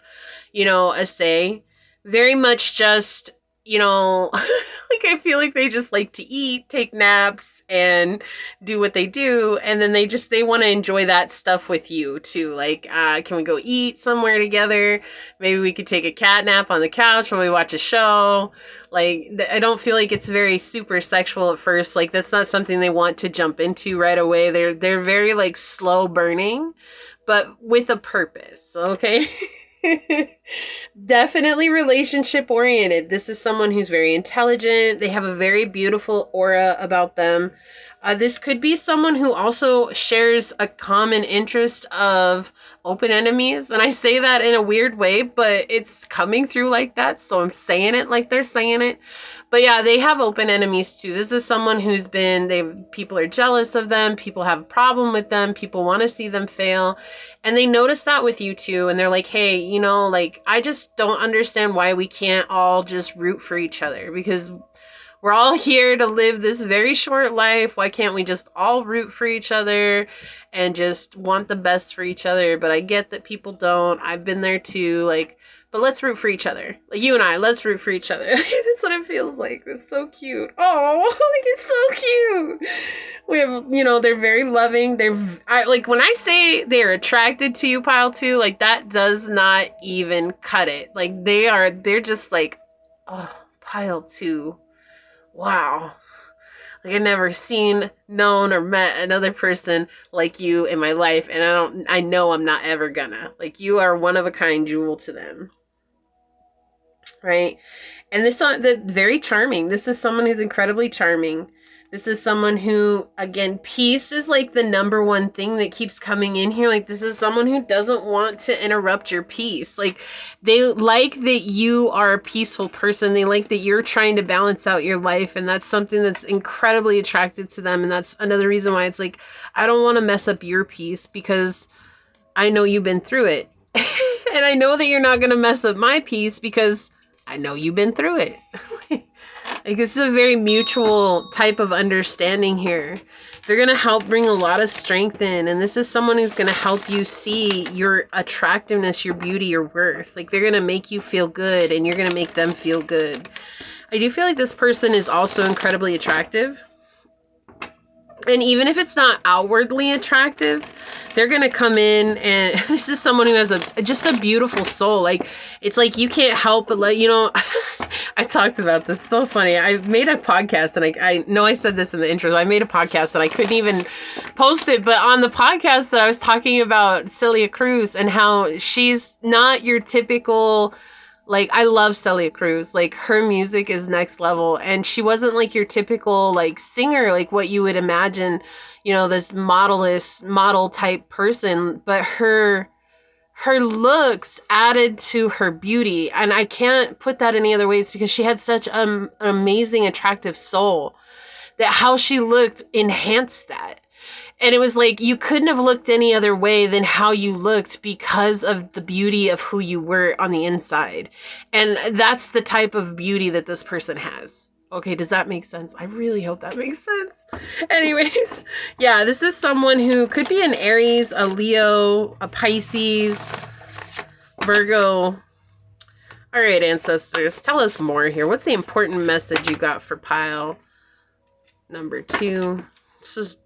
you know, a say. Very much just, you know, like I feel like they just like to eat, take naps, and do what they do. And then they want to enjoy that stuff with you too. Like, can we go eat somewhere together? Maybe we could take a cat nap on the couch while we watch a show. Like, I don't feel like it's very super sexual at first. Like, that's not something they want to jump into right away. They're very like slow burning, but with a purpose. Okay. Definitely relationship oriented. This is someone who's very intelligent. They have a very beautiful aura about them. This could be someone who also shares a common interest of open enemies. And I say that in a weird way, but it's coming through like that. So I'm saying it like they're saying it. But yeah, they have open enemies too. This is someone who's people are jealous of them. People have a problem with them. People want to see them fail. And they notice that with you too. And they're like, hey, you know, like, I just don't understand why we can't all just root for each other, because we're all here to live this very short life. Why can't we just all root for each other and just want the best for each other? But I get that people don't. I've been there too. Like, but let's root for each other. Like, you and I, let's root for each other. That's what it feels like. It's so cute. Oh, like, it's so cute. We have, you know, they're very loving. Like, when I say they're attracted to you, pile two, like, that does not even cut it. Like, they're just like, oh, pile two. Wow. Like, I've never seen, known, or met another person like you in my life. And I know I'm not ever gonna. Like, you are one of a kind jewel to them. Right? And very charming. This is someone who's incredibly charming. This is someone who, again, peace is like the number one thing that keeps coming in here. Like, this is someone who doesn't want to interrupt your peace. Like, they like that you are a peaceful person. They like that you're trying to balance out your life. And that's something that's incredibly attracted to them. And that's another reason why it's like, I don't want to mess up your peace because I know you've been through it. And I know that you're not going to mess up my peace because I know you've been through it. Like, this is a very mutual type of understanding here. They're going to help bring a lot of strength in. And this is someone who's going to help you see your attractiveness, your beauty, your worth. Like, they're going to make you feel good and you're going to make them feel good. I do feel like this person is also incredibly attractive. And even if it's not outwardly attractive, they're going to come in, and this is someone who has just a beautiful soul. Like, it's like you can't help but let, you know, I talked about this. So funny. I made a podcast, and I know I said this in the intro. I made a podcast and I couldn't even post it. But on the podcast that I was talking about Celia Cruz and how she's not your typical, like, I love Celia Cruz. Like, her music is next level. And she wasn't like your typical, like, singer, like what you would imagine, you know, this model type person. But her looks added to her beauty. And I can't put that any other ways because she had such an amazing, attractive soul that how she looked enhanced that. And it was like, you couldn't have looked any other way than how you looked because of the beauty of who you were on the inside. And that's the type of beauty that this person has. Okay, does that make sense? I really hope that makes sense. Anyways, yeah, this is someone who could be an Aries, a Leo, a Pisces, Virgo. All right, ancestors, tell us more here. What's the important message you got for pile number 2? This is...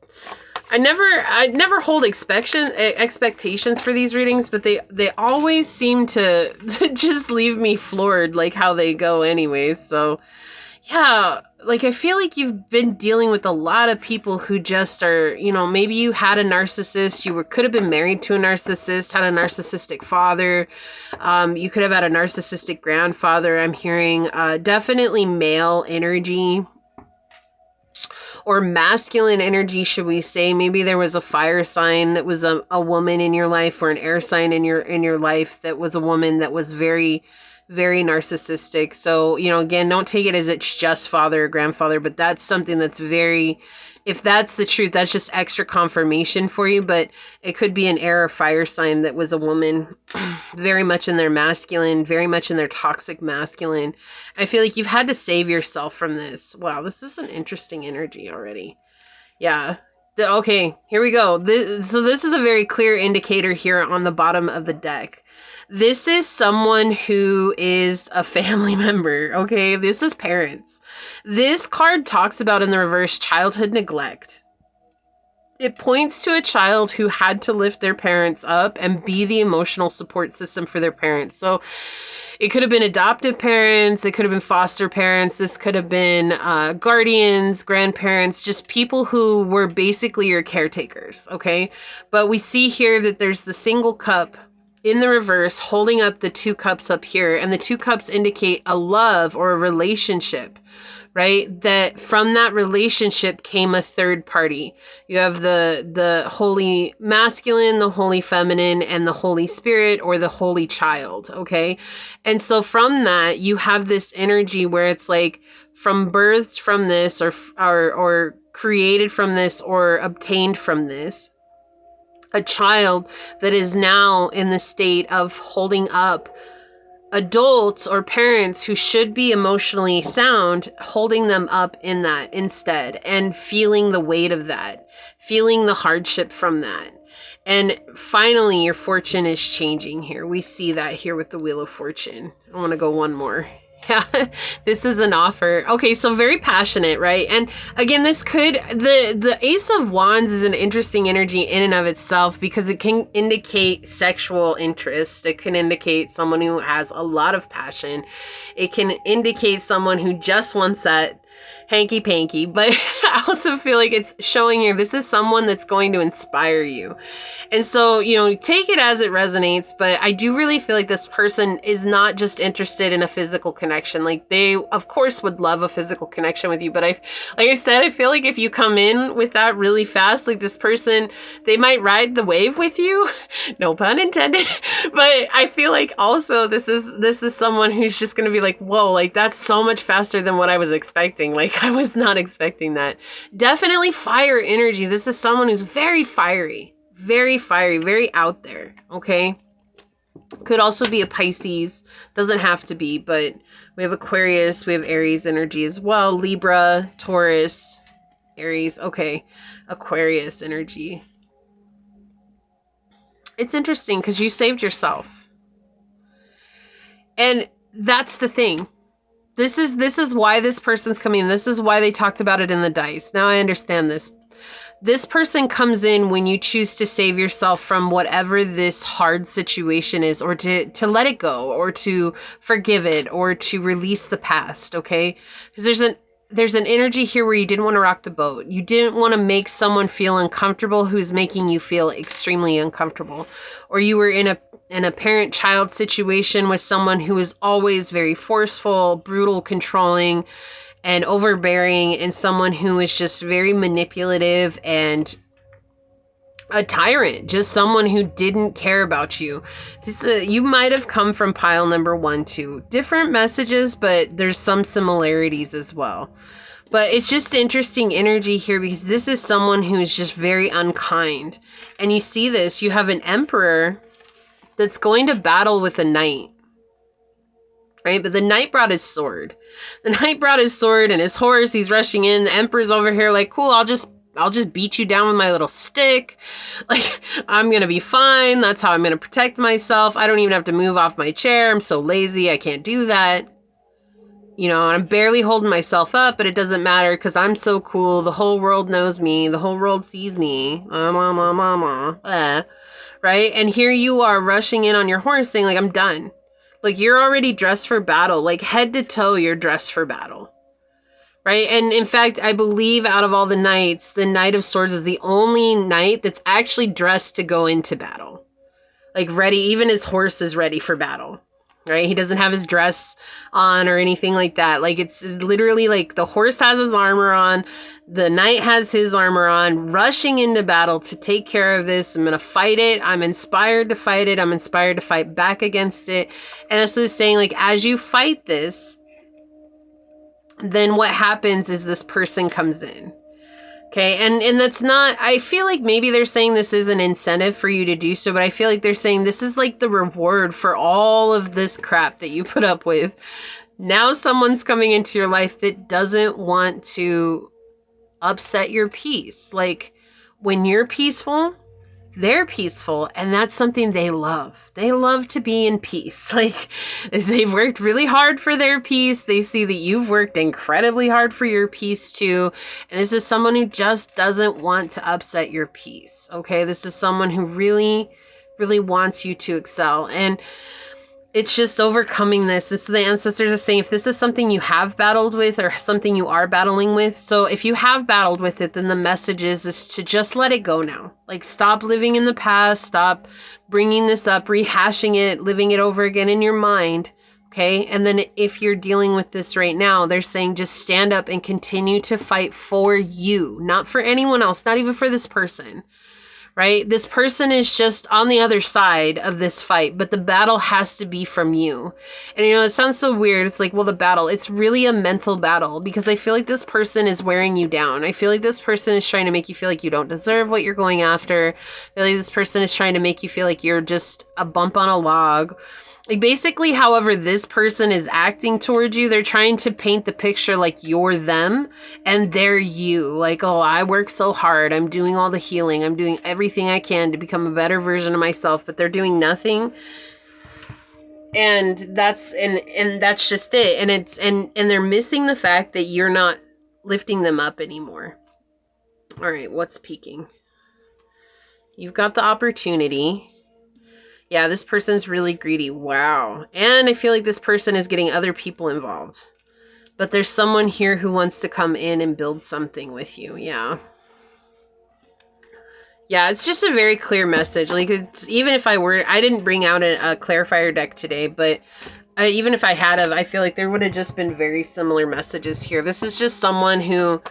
I never hold expectations for these readings, but they always seem to just leave me floored, like how they go anyways. So yeah, like I feel like you've been dealing with a lot of people who just are, you know, maybe you had a narcissist, could have been married to a narcissist, had a narcissistic father. You could have had a narcissistic grandfather. I'm hearing definitely male energy. or masculine energy, should we say. Maybe there was a fire sign that was a woman in your life, or an air sign in your life that was a woman that was very, very narcissistic. So, you know, again, don't take it as it's just father or grandfather, but that's something that's very, if that's the truth, that's just extra confirmation for you. But it could be an air or fire sign that was a woman very much in their masculine, very much in their toxic masculine. I feel like you've had to save yourself from this. Wow, this is an interesting energy already. Yeah. Okay, here we go. So this is a very clear indicator here on the bottom of the deck. This is someone who is a family member, okay? This is parents. This card talks about, in the reverse, childhood neglect. It points to a child who had to lift their parents up and be the emotional support system for their parents. So it could have been adoptive parents. It could have been foster parents. This could have been guardians, grandparents, just people who were basically your caretakers, okay? But we see here that there's the single cup in the reverse holding up the two cups up here. And the two cups indicate a love or a relationship, right? That from that relationship came a third party. You have the holy masculine, the holy feminine, and the Holy Spirit, or the holy child, okay? And so from that, you have this energy where it's like from birthed from this, or created from this, or obtained from this, a child that is now in the state of holding up adults or parents who should be emotionally sound, holding them up in that instead, and feeling the weight of that, feeling the hardship from that. And finally, your fortune is changing here. We see that here with the Wheel of Fortune. I want to go one more. Yeah, this is an offer. Okay, so very passionate, right? And again, this could, the Ace of Wands is an interesting energy in and of itself, because it can indicate sexual interest. It can indicate someone who has a lot of passion. It can indicate someone who just wants that hanky-panky, but I also feel like it's showing here this is someone that's going to inspire you. And so, you know, take it as it resonates, but I do really feel like this person is not just interested in a physical connection. Like, they, of course, would love a physical connection with you, but like I said, I feel like if you come in with that really fast, like this person, they might ride the wave with you, no pun intended, but I feel like also this is someone who's just going to be like, whoa, like that's so much faster than what I was expecting. Like, I was not expecting that. Definitely fire energy. This is someone who's very fiery, very out there, okay? Could also be a Pisces. Doesn't have to be, but we have Aquarius, we have Aries energy as well. Libra, Taurus, Aries. Okay, Aquarius energy. It's interesting because you saved yourself. And that's the thing. This is why this person's coming. This is why they talked about it in the dice. Now I understand this. This person comes in when you choose to save yourself from whatever this hard situation is, or to let it go, or to forgive it, or to release the past, okay? Because there's an energy here where you didn't want to rock the boat. You didn't want to make someone feel uncomfortable who's making you feel extremely uncomfortable. Or you were in a parent-child situation with someone who is always very forceful, brutal, controlling, and overbearing, and someone who is just very manipulative and a tyrant, just someone who didn't care about you. You might have come from pile number 1, 2. Different messages, but there's some similarities as well. But it's just interesting energy here, because this is someone who is just very unkind. And you see this, you have an emperor that's going to battle with a knight. Right? But the knight brought his sword. The knight brought his sword and his horse. He's rushing in. The emperor's over here like, cool, I'll just beat you down with my little stick. Like, I'm going to be fine. That's how I'm going to protect myself. I don't even have to move off my chair. I'm so lazy. I can't do that. You know, I'm barely holding myself up, but it doesn't matter because I'm so cool. The whole world knows me. The whole world sees me. Right? And here you are rushing in on your horse saying, like, I'm done. Like, you're already dressed for battle. Like, head to toe, you're dressed for battle. Right? And in fact, I believe out of all the knights, the Knight of Swords is the only knight that's actually dressed to go into battle. Like, ready. Even his horse is ready for battle. right? He doesn't have his dress on or anything like that. Like, it's literally like the horse has his armor on, the knight has his armor on, rushing into battle to take care of this. I'm going to fight it. I'm inspired to fight it. I'm inspired to fight back against it. And that's what it's saying, like, as you fight this, then what happens is this person comes in. Okay, and that's not, I feel like maybe they're saying this is an incentive for you to do so, but I feel like they're saying this is like the reward for all of this crap that you put up with. Now someone's coming into your life that doesn't want to upset your peace. Like, when you're peaceful, they're peaceful, and that's something they love. They love to be in peace. Like, they've worked really hard for their peace. They see that you've worked incredibly hard for your peace too. And this is someone who just doesn't want to upset your peace. Okay, this is someone who really, really wants you to excel. And it's just overcoming this. And so the ancestors are saying, if this is something you have battled with or something you are battling with, so if you have battled with it, then the message is to just let it go now. Like, stop living in the past, stop bringing this up, rehashing it, living it over again in your mind. Okay. And then if you're dealing with this right now, they're saying just stand up and continue to fight for you, not for anyone else, not even for this person. Right? This person is just on the other side of this fight, but the battle has to be from you. And it sounds so weird. It's like, well, the battle, it's really a mental battle, because I feel like this person is wearing you down. I feel like this person is trying to make you feel like you don't deserve what you're going after. I feel like this person is trying to make you feel like you're just a bump on a log. Like, basically, however this person is acting towards you, they're trying to paint the picture like you're them and they're you. Like, oh, I work so hard. I'm doing all the healing. I'm doing everything I can to become a better version of myself, but they're doing nothing. And that's just it. And they're missing the fact that you're not lifting them up anymore. All right, what's peaking? You've got the opportunity. Yeah, this person's really greedy. Wow. And I feel like this person is getting other people involved. But there's someone here who wants to come in and build something with you. Yeah. Yeah, it's just a very clear message. Like, it's, even if I didn't bring out a clarifier deck today, but even if I had I feel like there would have just been very similar messages here. This is just someone who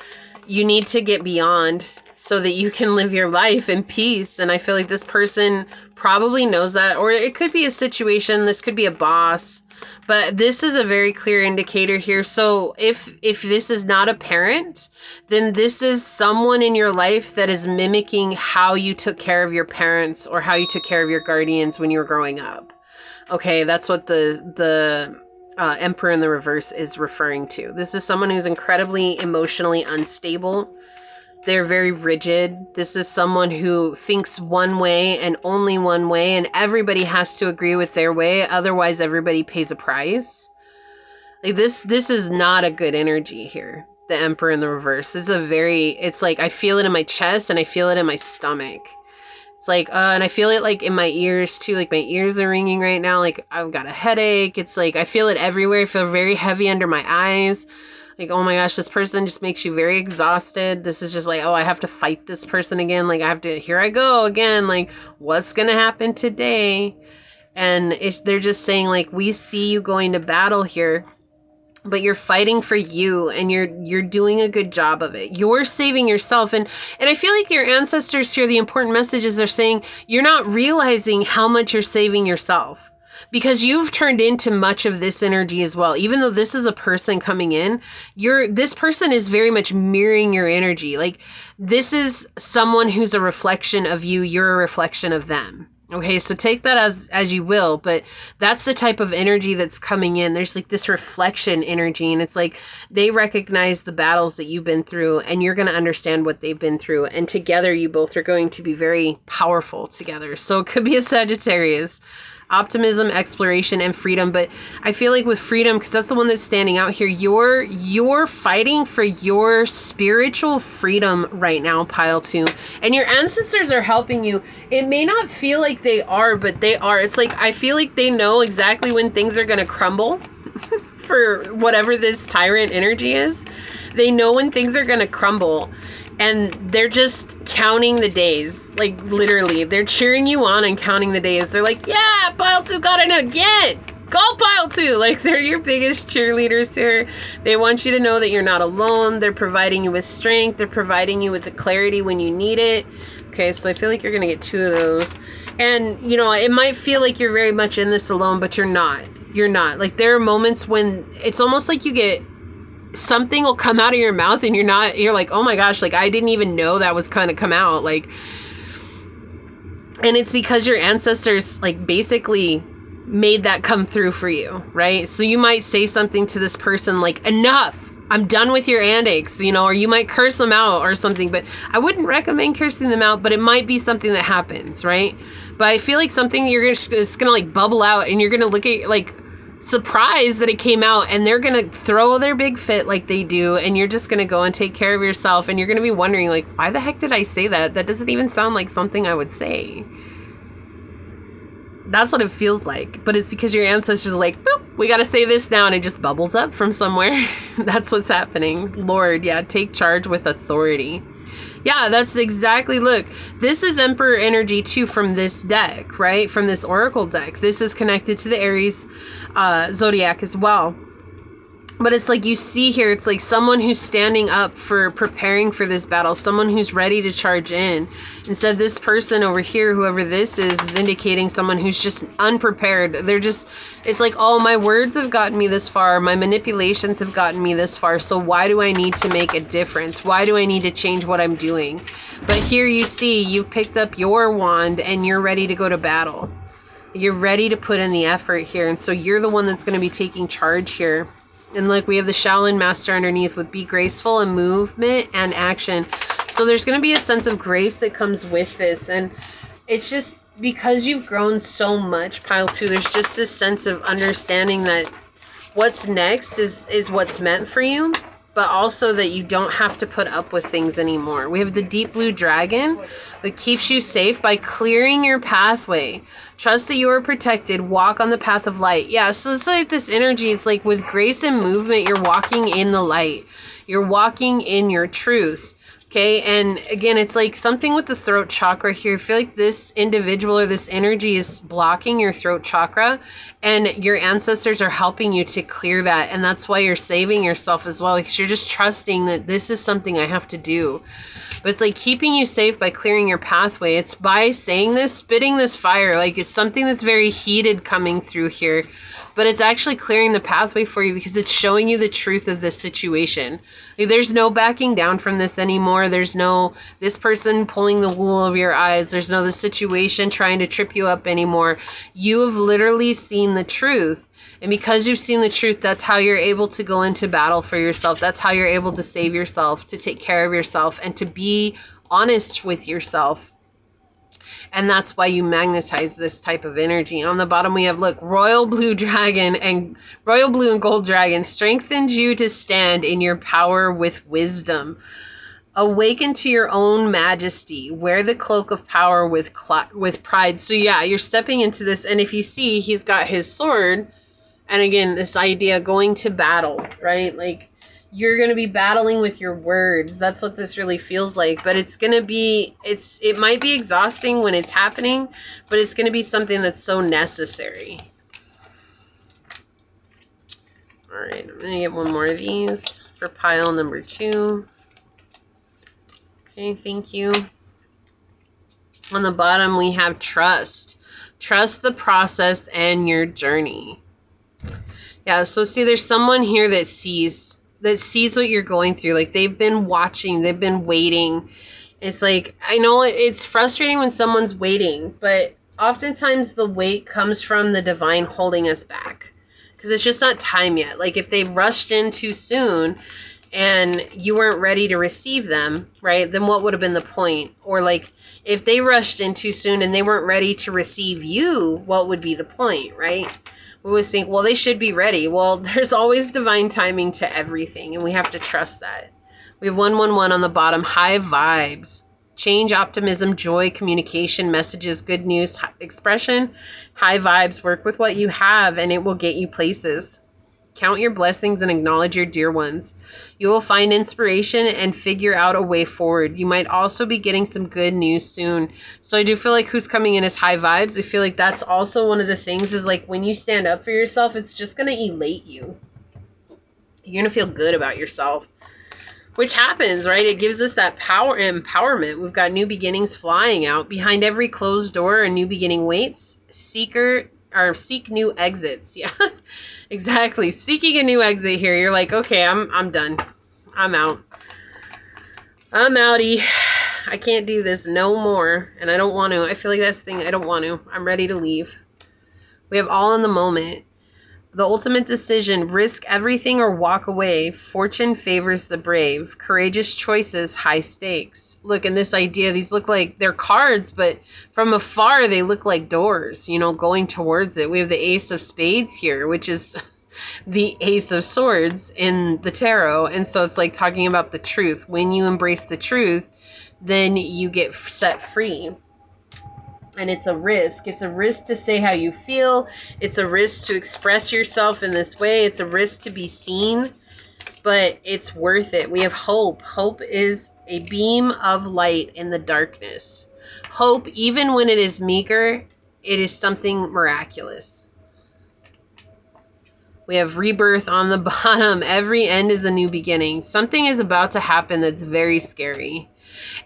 you need to get beyond so that you can live your life in peace. And I feel like this person probably knows that, or it could be a situation. This could be a boss, but this is a very clear indicator here. So if this is not a parent, then this is someone in your life that is mimicking how you took care of your parents or how you took care of your guardians when you were growing up. Okay, that's what the Emperor in the reverse is referring to. This is someone who's incredibly emotionally unstable. They're very rigid. This is someone who thinks one way and only one way, and everybody has to agree with their way. Otherwise, everybody pays a price. Like, this is not a good energy here. The Emperor in the reverse is it's like, I feel it in my chest and I feel it in my stomach. It's like, and I feel it like in my ears too. Like, my ears are ringing right now. Like, I've got a headache. It's like, I feel it everywhere. I feel very heavy under my eyes. Like, oh my gosh, this person just makes you very exhausted. This is just like, oh, I have to fight this person again. Like, here I go again. Like, what's going to happen today? And they're just saying, like, we see you going to battle here, but you're fighting for you, and you're doing a good job of it. You're saving yourself. And I feel like your ancestors here, the important messages are saying, you're not realizing how much you're saving yourself, because you've turned into much of this energy as well. Even though this is a person coming in, this person is very much mirroring your energy. Like, this is someone who's a reflection of you. You're a reflection of them. Okay, so take that as you will, but that's the type of energy that's coming in. There's like this reflection energy, and it's like they recognize the battles that you've been through, and you're going to understand what they've been through, and together you both are going to be very powerful together. So it could be a Sagittarius. Optimism, exploration, and freedom. But I feel like with freedom, because that's the one that's standing out here, you're fighting for your spiritual freedom right now, pile 2. And your ancestors are helping you. It may not feel like they are, but they are. It's like, I feel like they know exactly when things are going to crumble for whatever this tyrant energy is. They know when things are going to crumble. And they're just counting the days. Like, literally, they're cheering you on and counting the days. They're like, yeah, pile 2 got it again. Go pile 2. Like, they're your biggest cheerleaders here. They want you to know that you're not alone. They're providing you with strength. They're providing you with the clarity when you need it. Okay, so I feel like you're going to get 2 of those. And, you know, it might feel like you're very much in this alone, but you're not. You're not. Like, there are moments when it's almost like you get... something will come out of your mouth and you're like, oh my gosh, like I didn't even know that was kind of come out. Like, and it's because your ancestors like basically made that come through for you, right? So you might say something to this person like, enough, I'm done with your antics, you know, or you might curse them out or something, but I wouldn't recommend cursing them out, but it might be something that happens, right? But I feel like something it's gonna like bubble out and you're gonna look at like surprised that it came out, and they're gonna throw their big fit like they do, and you're just gonna go and take care of yourself, and you're gonna be wondering like, why the heck did I say that? That doesn't even sound like something I would say. That's what it feels like, but it's because your ancestors are like, boop, we gotta say this now, and it just bubbles up from somewhere. That's what's happening. Lord, yeah, take charge with authority. Yeah, that's exactly, look, this is Emperor energy too from this deck, right? From this Oracle deck. This is connected to the Aries zodiac as well. But it's like you see here, it's like someone who's standing up for preparing for this battle, someone who's ready to charge in. Instead, this person over here, whoever this is indicating someone who's just unprepared. They're just, it's like, oh, my words have gotten me this far. My manipulations have gotten me this far. So why do I need to make a difference? Why do I need to change what I'm doing? But here you see, you've picked up your wand and you're ready to go to battle. You're ready to put in the effort here. And so you're the one that's going to be taking charge here. And like we have the Shaolin Master underneath with be graceful in movement and action. So there's going to be a sense of grace that comes with this. And it's just because you've grown so much, Pile 2, there's just this sense of understanding that what's next is what's meant for you. But also that you don't have to put up with things anymore. We have the Deep Blue Dragon that keeps you safe by clearing your pathway. Trust that you are protected. Walk on the path of light. Yeah, so it's like this energy. It's like with grace and movement, you're walking in the light. You're walking in your truth. Okay, and again, it's like something with the throat chakra here. I feel like this individual or this energy is blocking your throat chakra, and your ancestors are helping you to clear that. And that's why you're saving yourself as well, because you're just trusting that this is something I have to do. But it's like keeping you safe by clearing your pathway. It's by saying this, spitting this fire. Like it's something that's very heated coming through here. But it's actually clearing the pathway for you because it's showing you the truth of this situation. Like, there's no backing down from this anymore. There's no this person pulling the wool over your eyes. There's no the situation trying to trip you up anymore. You have literally seen the truth. And because you've seen the truth, that's how you're able to go into battle for yourself. That's how you're able to save yourself, to take care of yourself, and to be honest with yourself. And that's why you magnetize this type of energy. And on the bottom we have, look, Royal Blue Dragon and Royal Blue and Gold Dragon strengthens you to stand in your power with wisdom. Awaken to your own majesty. Wear the cloak of power with pride. So yeah, you're stepping into this. And if you see, he's got his sword. And again, this idea going to battle, right? Like, you're going to be battling with your words. That's what this really feels like. But it's going to be, it might be exhausting when it's happening, but it's going to be something that's so necessary. All right, I'm going to get one more of these for pile number 2. Okay, thank you. On the bottom, we have trust. Trust the process and your journey. Yeah, so see, there's someone here that sees what you're going through. Like, they've been watching, they've been waiting. It's like, I know it's frustrating when someone's waiting, but oftentimes the wait comes from the divine holding us back because it's just not time yet. Like, if they rushed in too soon and you weren't ready to receive them, right, then what would have been the point? Or like, if they rushed in too soon and they weren't ready to receive you, what would be the point, right? We always think, well, they should be ready. Well, there's always divine timing to everything, and we have to trust that. We have 111 on the bottom, high vibes. Change, optimism, joy, communication, messages, good news, expression, high vibes. Work with what you have, and it will get you places. Count your blessings and acknowledge your dear ones. You will find inspiration and figure out a way forward. You might also be getting some good news soon. So I do feel like who's coming in is high vibes. I feel like that's also one of the things is like when you stand up for yourself, it's just going to elate you. You're going to feel good about yourself. Which happens, right? It gives us that power and empowerment. We've got new beginnings flying out. Behind every closed door, a new beginning waits. Seek new exits. Yeah, exactly. Seeking a new exit here. You're like, okay, I'm done. I'm out. I'm outie. I can't do this no more. And I don't want to. I feel like that's the thing. I don't want to. I'm ready to leave. We have all in the moment. The ultimate decision, risk everything or walk away. Fortune favors the brave. Courageous choices, high stakes. Look, in this idea, these look like they're cards, but from afar, they look like doors, you know, going towards it. We have the Ace of Spades here, which is the Ace of Swords in the tarot. And so it's like talking about the truth. When you embrace the truth, then you get set free. And it's a risk. It's a risk to say how you feel. It's a risk to express yourself in this way. It's a risk to be seen. But it's worth it. We have hope. Hope is a beam of light in the darkness. Hope, even when it is meager, it is something miraculous. We have rebirth on the bottom. Every end is a new beginning. Something is about to happen that's very scary.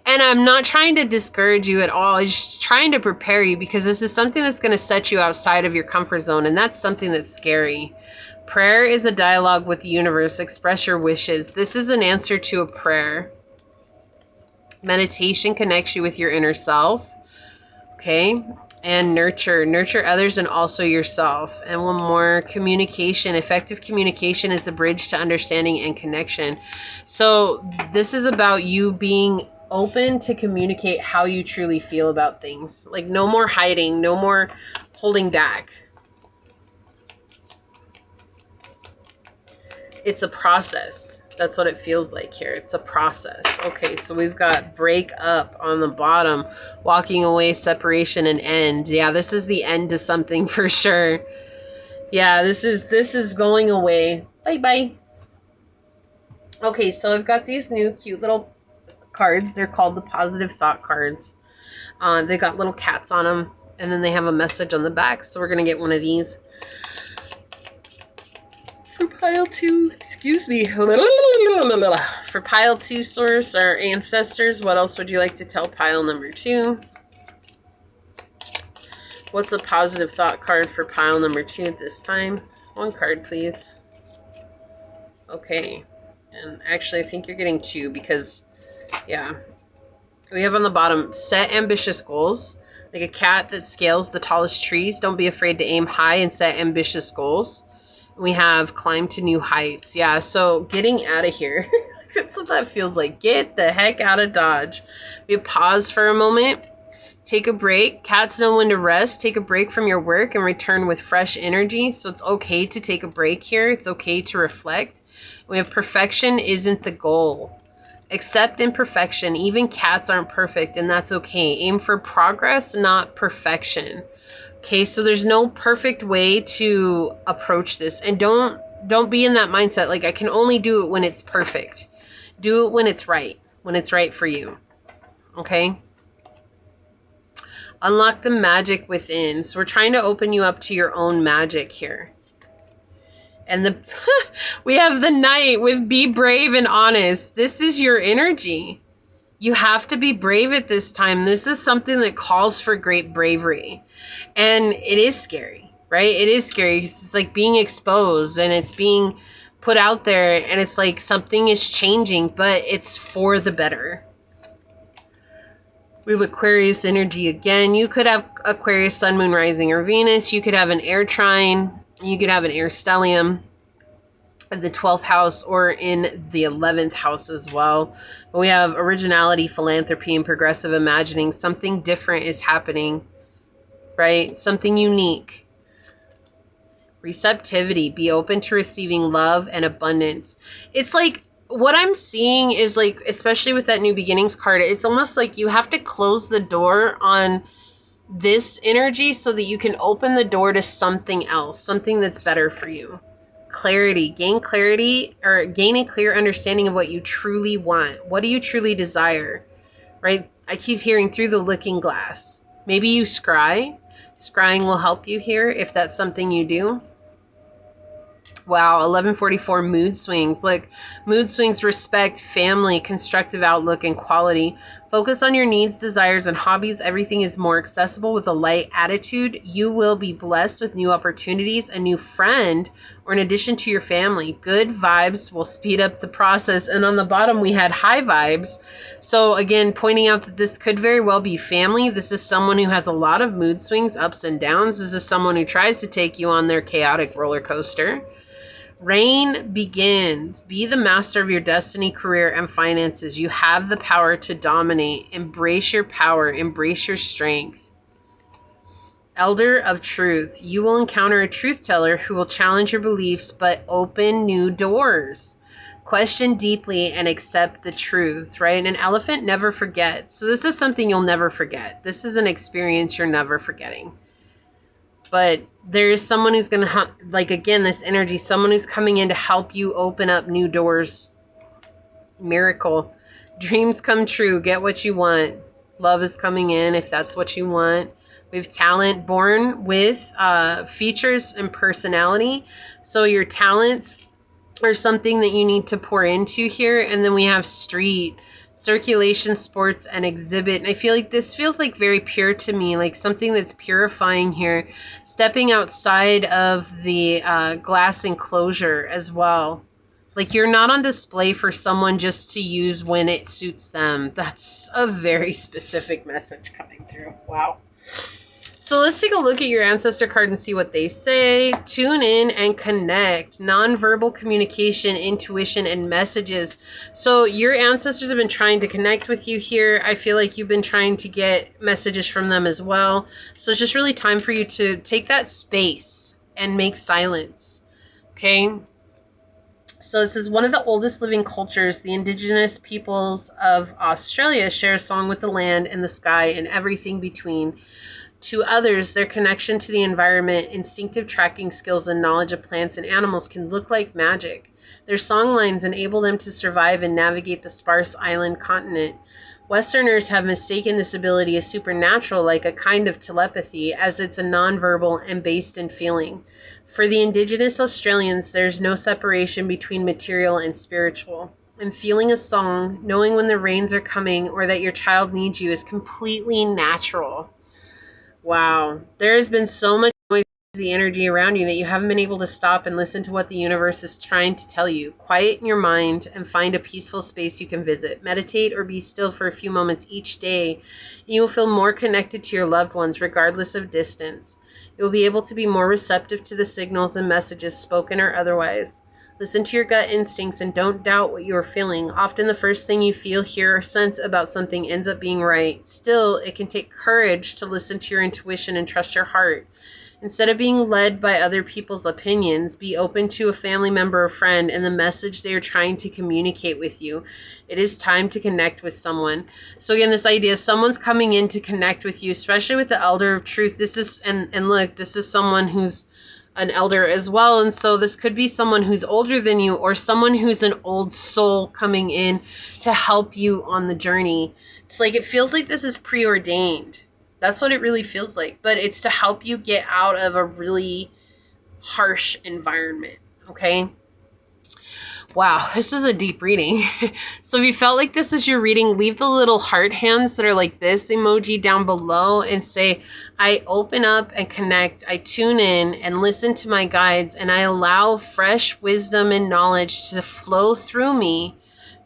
And I'm not trying to discourage you at all. I'm just trying to prepare you because this is something that's going to set you outside of your comfort zone. And that's something that's scary. Prayer is a dialogue with the universe. Express your wishes. This is an answer to a prayer. Meditation connects you with your inner self. Okay. And nurture others and also yourself. And one more, communication. Effective communication is the bridge to understanding and connection. So this is about you being open to communicate how you truly feel about things. Like no more hiding, no more holding back. It's a process. That's what it feels like here. It's a process. Okay, so we've got break up on the bottom, walking away, separation, and end. Yeah, this is the end to something for sure. Yeah, this is going away. Bye-bye. Okay, so I've got these new cute little cards. They're called the positive thought cards. They got little cats on them, and then they have a message on the back. So we're going to get one of these. For pile 2, excuse me. For pile 2 source, our ancestors, what else would you like to tell pile number 2? What's a positive thought card for pile number 2 at this time? One card, please. Okay. And actually, I think you're getting 2 because, yeah. We have on the bottom, set ambitious goals. Like a cat that scales the tallest trees. Don't be afraid to aim high and set ambitious goals. We have climb to new heights. Yeah, so getting out of here. That's what that feels like. Get the heck out of Dodge. We pause for a moment. Take a break. Cats know when to rest. Take a break from your work and return with fresh energy. So it's okay to take a break here. It's okay to reflect. We have perfection isn't the goal. Accept imperfection. Even cats aren't perfect, and that's okay. Aim for progress, not perfection. Okay, so there's no perfect way to approach this. And don't be in that mindset like I can only do it when it's perfect. Do it when it's right for you. Okay? Unlock the magic within. So we're trying to open you up to your own magic here. And we have the Knight with be brave and honest. This is your energy. You have to be brave at this time. This is something that calls for great bravery. And it is scary, right? It is scary. It's like being exposed and it's being put out there and it's like something is changing, but it's for the better. We have Aquarius energy again. You could have Aquarius, Sun, Moon, Rising, or Venus. You could have an air trine. You could have an air stellium in the 12th house or in the 11th house as well. But we have originality, philanthropy, and progressive imagining. Something different is happening, right? Something unique. Receptivity. Be open to receiving love and abundance. It's like what I'm seeing is like, especially with that new beginnings card, it's almost like you have to close the door on this energy so that you can open the door to something else, something that's better for you. clarity. Gain clarity, or gain a clear understanding of what you truly want. What do you truly desire? Right? I keep hearing through the looking glass. Maybe you scry. Scrying will help you here if that's something you do. Wow, 1144 mood swings. Like, mood swings respect family, constructive outlook, and quality. Focus on your needs, desires, and hobbies. Everything is more accessible with a light attitude. You will be blessed with new opportunities, a new friend, or an addition to your family. Good vibes will speed up the process. And on the bottom, we had high vibes. So again, pointing out that this could very well be family. This is someone who has a lot of mood swings, ups and downs. This is someone who tries to take you on their chaotic roller coaster. Reign begins. Be the master of your destiny, career, and finances. You have the power to dominate. Embrace your power. Embrace your strength. Elder of Truth. You will encounter a truth teller who will challenge your beliefs but open new doors. Question deeply and accept the truth, right? And an elephant never forgets. So this is something you'll never forget. This is an experience you're never forgetting. But there is someone who's going to, like, again, this energy, someone who's coming in to help you open up new doors. Miracle. Dreams come true. Get what you want. Love is coming in if that's what you want. We have talent, born with features and personality. So your talents are something that you need to pour into here. And then we have street. Circulation, sports, and exhibit. And I feel like this feels like very pure to me, like something that's purifying here. Stepping outside of the glass enclosure as well. Like, you're not on display for someone just to use when it suits them. That's a very specific message coming through. Wow. So let's take a look at your ancestor card and see what they say. Tune in and connect. Nonverbal communication, intuition, and messages. So your ancestors have been trying to connect with you here. I feel like you've been trying to get messages from them as well. So it's just really time for you to take that space and make silence. Okay? So this is one of the oldest living cultures. The indigenous peoples of Australia share a song with the land and the sky and everything between. To others, their connection to the environment, instinctive tracking skills, and knowledge of plants and animals can look like magic. Their song lines enable them to survive and navigate the sparse island continent. Westerners have mistaken this ability as supernatural, like a kind of telepathy, as it's a nonverbal and based in feeling. For the indigenous Australians, there's no separation between material and spiritual. And feeling a song, knowing when the rains are coming or that your child needs you, is completely natural. Wow. There has been so much noisy energy around you that you haven't been able to stop and listen to what the universe is trying to tell you. Quiet your mind and find a peaceful space you can visit. Meditate or be still for a few moments each day, and you will feel more connected to your loved ones regardless of distance. You will be able to be more receptive to the signals and messages, spoken or otherwise. Listen to your gut instincts and don't doubt what you are feeling. Often the first thing you feel, hear, or sense about something ends up being right. Still, it can take courage to listen to your intuition and trust your heart. Instead of being led by other people's opinions, be open to a family member or friend and the message they are trying to communicate with you. It is time to connect with someone. So again, this idea, someone's coming in to connect with you, especially with the Elder of Truth. This is, and look, this is someone who's an elder as well, and so this could be someone who's older than you or someone who's an old soul coming in to help you on the journey. It's like, it feels like this is preordained. That's what it really feels like, but it's to help you get out of a really harsh environment. Okay. Wow, this is a deep reading. So if you felt like this is your reading, leave the little heart hands that are like this emoji down below and say, I open up and connect. I tune in and listen to my guides, and I allow fresh wisdom and knowledge to flow through me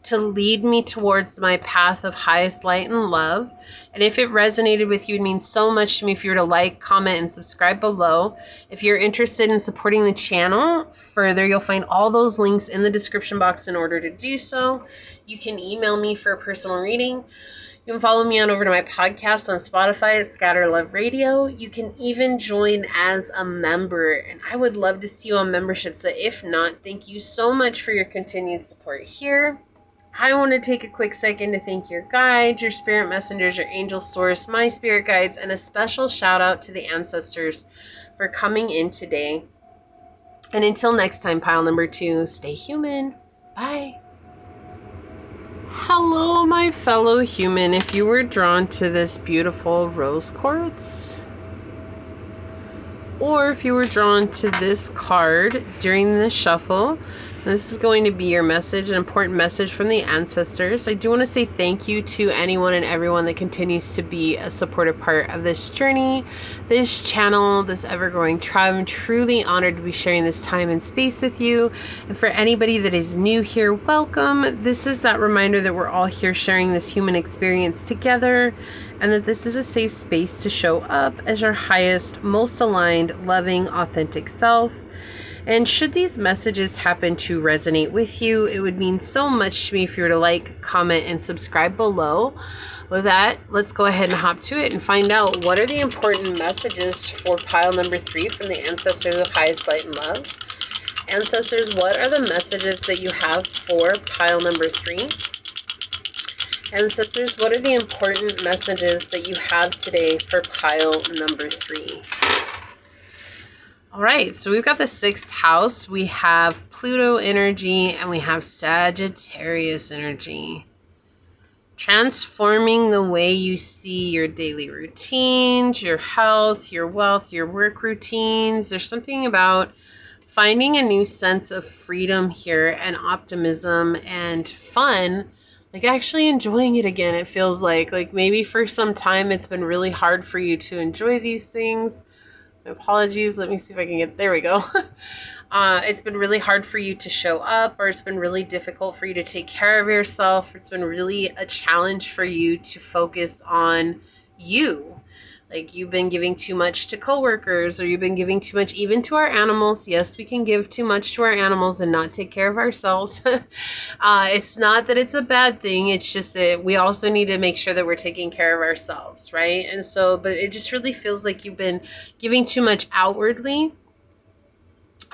to lead me towards my path of highest light and love. And if it resonated with you, it means so much to me if you were to like, comment, and subscribe below. If you're interested in supporting the channel further, you'll find all those links in the description box in order to do so. You can email me for a personal reading. You can follow me on over to my podcast on Spotify at Scatter Love Radio. You can even join as a member, and I would love to see you on membership. So if not, thank you so much for your continued support here. I want to take a quick second to thank your guides, your spirit messengers, your angel source, my spirit guides, and a special shout out to the ancestors for coming in today And until next time, pile number 2, stay human. Bye. Hello, my fellow human. If you were drawn to this beautiful rose quartz, or if you were drawn to this card during the shuffle, this is going to be your message, an important message from the ancestors. I do want to say thank you to anyone and everyone that continues to be a supportive part of this journey, this channel, this ever-growing tribe. I'm truly honored to be sharing this time and space with you. And for anybody that is new here, welcome. This is that reminder that we're all here sharing this human experience together, and that this is a safe space to show up as your highest, most aligned, loving, authentic self. And should these messages happen to resonate with you, it would mean so much to me if you were to like, comment, and subscribe below. With that, let's go ahead and hop to it and find out what are the important messages for pile number 3 from the ancestors of highest light and love. Ancestors, what are the messages that you have for pile number 3? Ancestors, what are the important messages that you have today for pile number 3? All right, so we've got the 6th house, we have Pluto energy, and we have Sagittarius energy. Transforming the way you see your daily routines, your health, your wealth, your work routines. There's something about finding a new sense of freedom here and optimism and fun, like actually enjoying it again. It feels like maybe for some time it's been really hard for you to enjoy these things. Apologies, let me see if I can get, there we go. It's been really hard for you to show up, or it's been really difficult for you to take care of yourself. It's been really a challenge for you to focus on you. Like you've been giving too much to coworkers, or you've been giving too much even to our animals. Yes, we can give too much to our animals and not take care of ourselves. It's not that it's a bad thing. It's just that we also need to make sure that we're taking care of ourselves, right? And so, but it just really feels like you've been giving too much outwardly.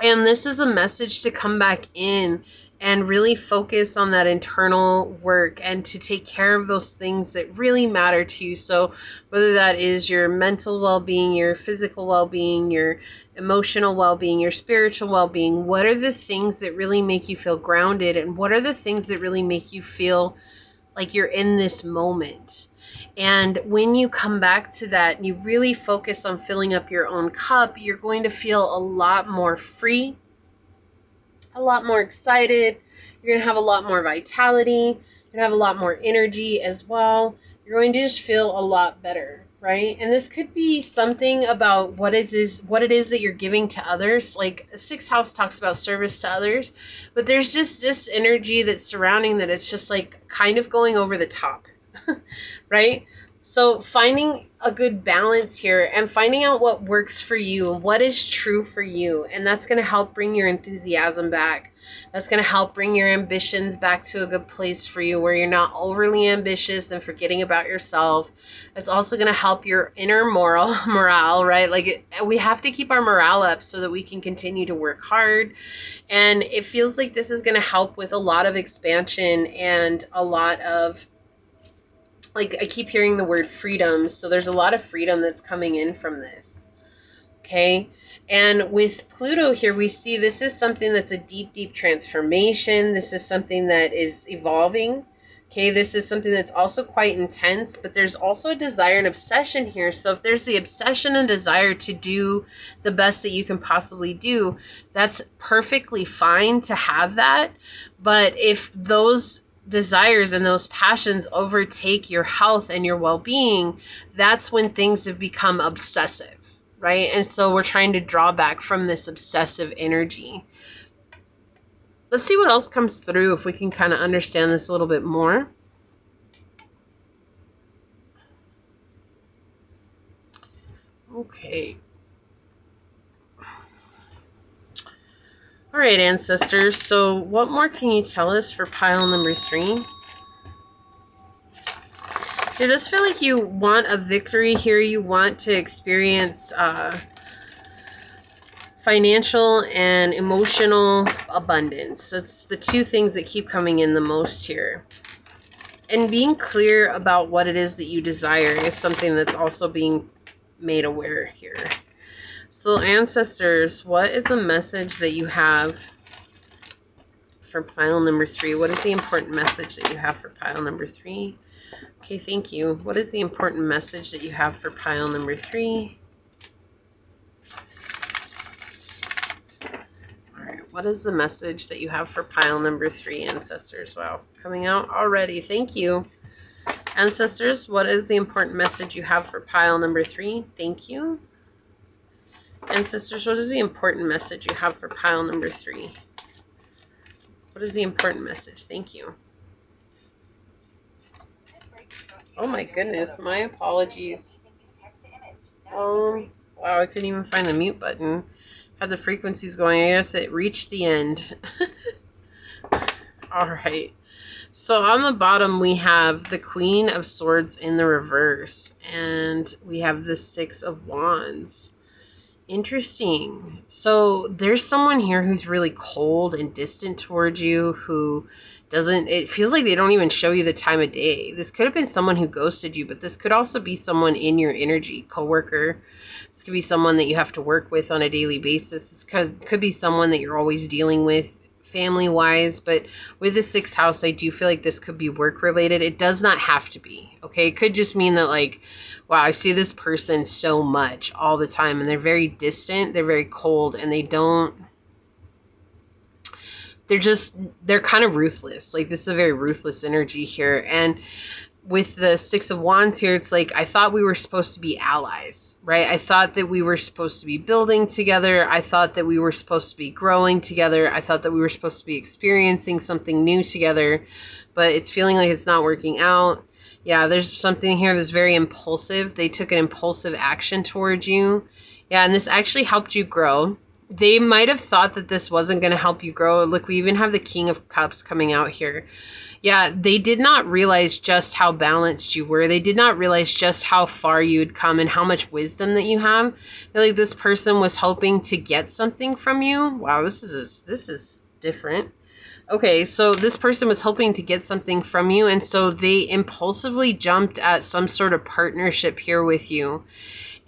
And this is a message to come back in and really focus on that internal work and to take care of those things that really matter to you. So whether that is your mental well-being, your physical well-being, your emotional well-being, your spiritual well-being, what are the things that really make you feel grounded, and what are the things that really make you feel like you're in this moment? And when you come back to that and you really focus on filling up your own cup, you're going to feel a lot more free, a lot more excited. You're going to have a lot more vitality. You're going to have a lot more energy as well. You're going to just feel a lot better, right? And this could be something about what it is that you're giving to others. Like 6th house talks about service to others, but there's just this energy that's surrounding that. It's just like kind of going over the top, right? So finding a good balance here and finding out what works for you and what is true for you. And that's going to help bring your enthusiasm back. That's going to help bring your ambitions back to a good place for you, where you're not overly ambitious and forgetting about yourself. It's also going to help your inner morale, right? Like we have to keep our morale up so that we can continue to work hard. And it feels like this is going to help with a lot of expansion and a lot of, like, I keep hearing the word freedom. So there's a lot of freedom that's coming in from this. Okay. And with Pluto here, we see this is something that's a deep, deep transformation. This is something that is evolving. Okay. This is something that's also quite intense, but there's also a desire and obsession here. So if there's the obsession and desire to do the best that you can possibly do, that's perfectly fine to have that. But if those desires and those passions overtake your health and your well-being, that's when things have become obsessive, right? And so we're trying to draw back from this obsessive energy. Let's see what else comes through if we can kind of understand this a little bit more. Okay. All right, ancestors. So what more can you tell us for pile number 3? It does feel like you want a victory here. You want to experience financial and emotional abundance. That's the two things that keep coming in the most here. And being clear about what it is that you desire is something that's also being made aware here. So ancestors, what is the message that you have for pile number 3? What is the important message that you have for pile number 3? Okay, thank you. What is the important message that you have for pile number 3? All right, what is the message that you have for pile number 3, ancestors? Wow, coming out already. Thank you. Ancestors, what is the important message you have for pile number 3? Thank you. Ancestors, what is the important message you have for pile number 3? What is the important message? Thank you. Oh my goodness, my apologies. Wow, I couldn't even find the mute button. Had the frequencies going. I guess it reached the end. All right. So on the bottom, we have the Queen of Swords in the reverse, and we have the Six of Wands. Interesting. So there's someone here who's really cold and distant towards you, who doesn't, it feels like they don't even show you the time of day. This could have been someone who ghosted you, but this could also be someone in your energy, coworker. This could be someone that you have to work with on a daily basis. This could be someone that you're always dealing with family-wise, but with the 6th house, I do feel like this could be work-related. It does not have to be, okay? It could just mean that, like, wow, I see this person so much all the time, and they're very distant, they're very cold, and they're kind of ruthless. Like, this is a very ruthless energy here, and with the 6 of Wands here, it's like, I thought we were supposed to be allies, right? I thought that we were supposed to be building together. I thought that we were supposed to be growing together. I thought that we were supposed to be experiencing something new together, but it's feeling like it's not working out. Yeah, there's something here that's very impulsive. They took an impulsive action towards you. Yeah, and this actually helped you grow. They might have thought that this wasn't going to help you grow. Look, we even have the King of Cups coming out here. Yeah, they did not realize just how balanced you were. They did not realize just how far you had come and how much wisdom that you have. I feel like this person was hoping to get something from you. Wow, this is different. Okay, so this person was hoping to get something from you, and so they impulsively jumped at some sort of partnership here with you.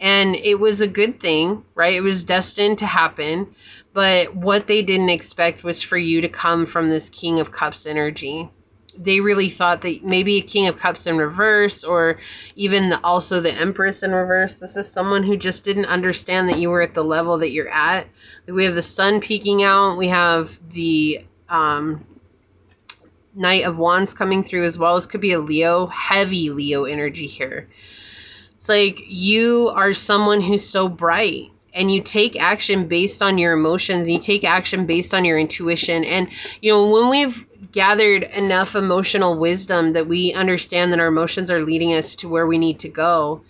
And it was a good thing, right? It was destined to happen. But what they didn't expect was for you to come from this King of Cups energy. They really thought that maybe a King of Cups in reverse, or even also the Empress in reverse. This is someone who just didn't understand that you were at the level that you're at. We have the Sun peeking out. We have the Knight of Wands coming through as well. This could be a Leo, heavy Leo energy here. It's like you are someone who's so bright, and you take action based on your emotions. You take action based on your intuition. And, you know, when we've gathered enough emotional wisdom that we understand that our emotions are leading us to where we need to go,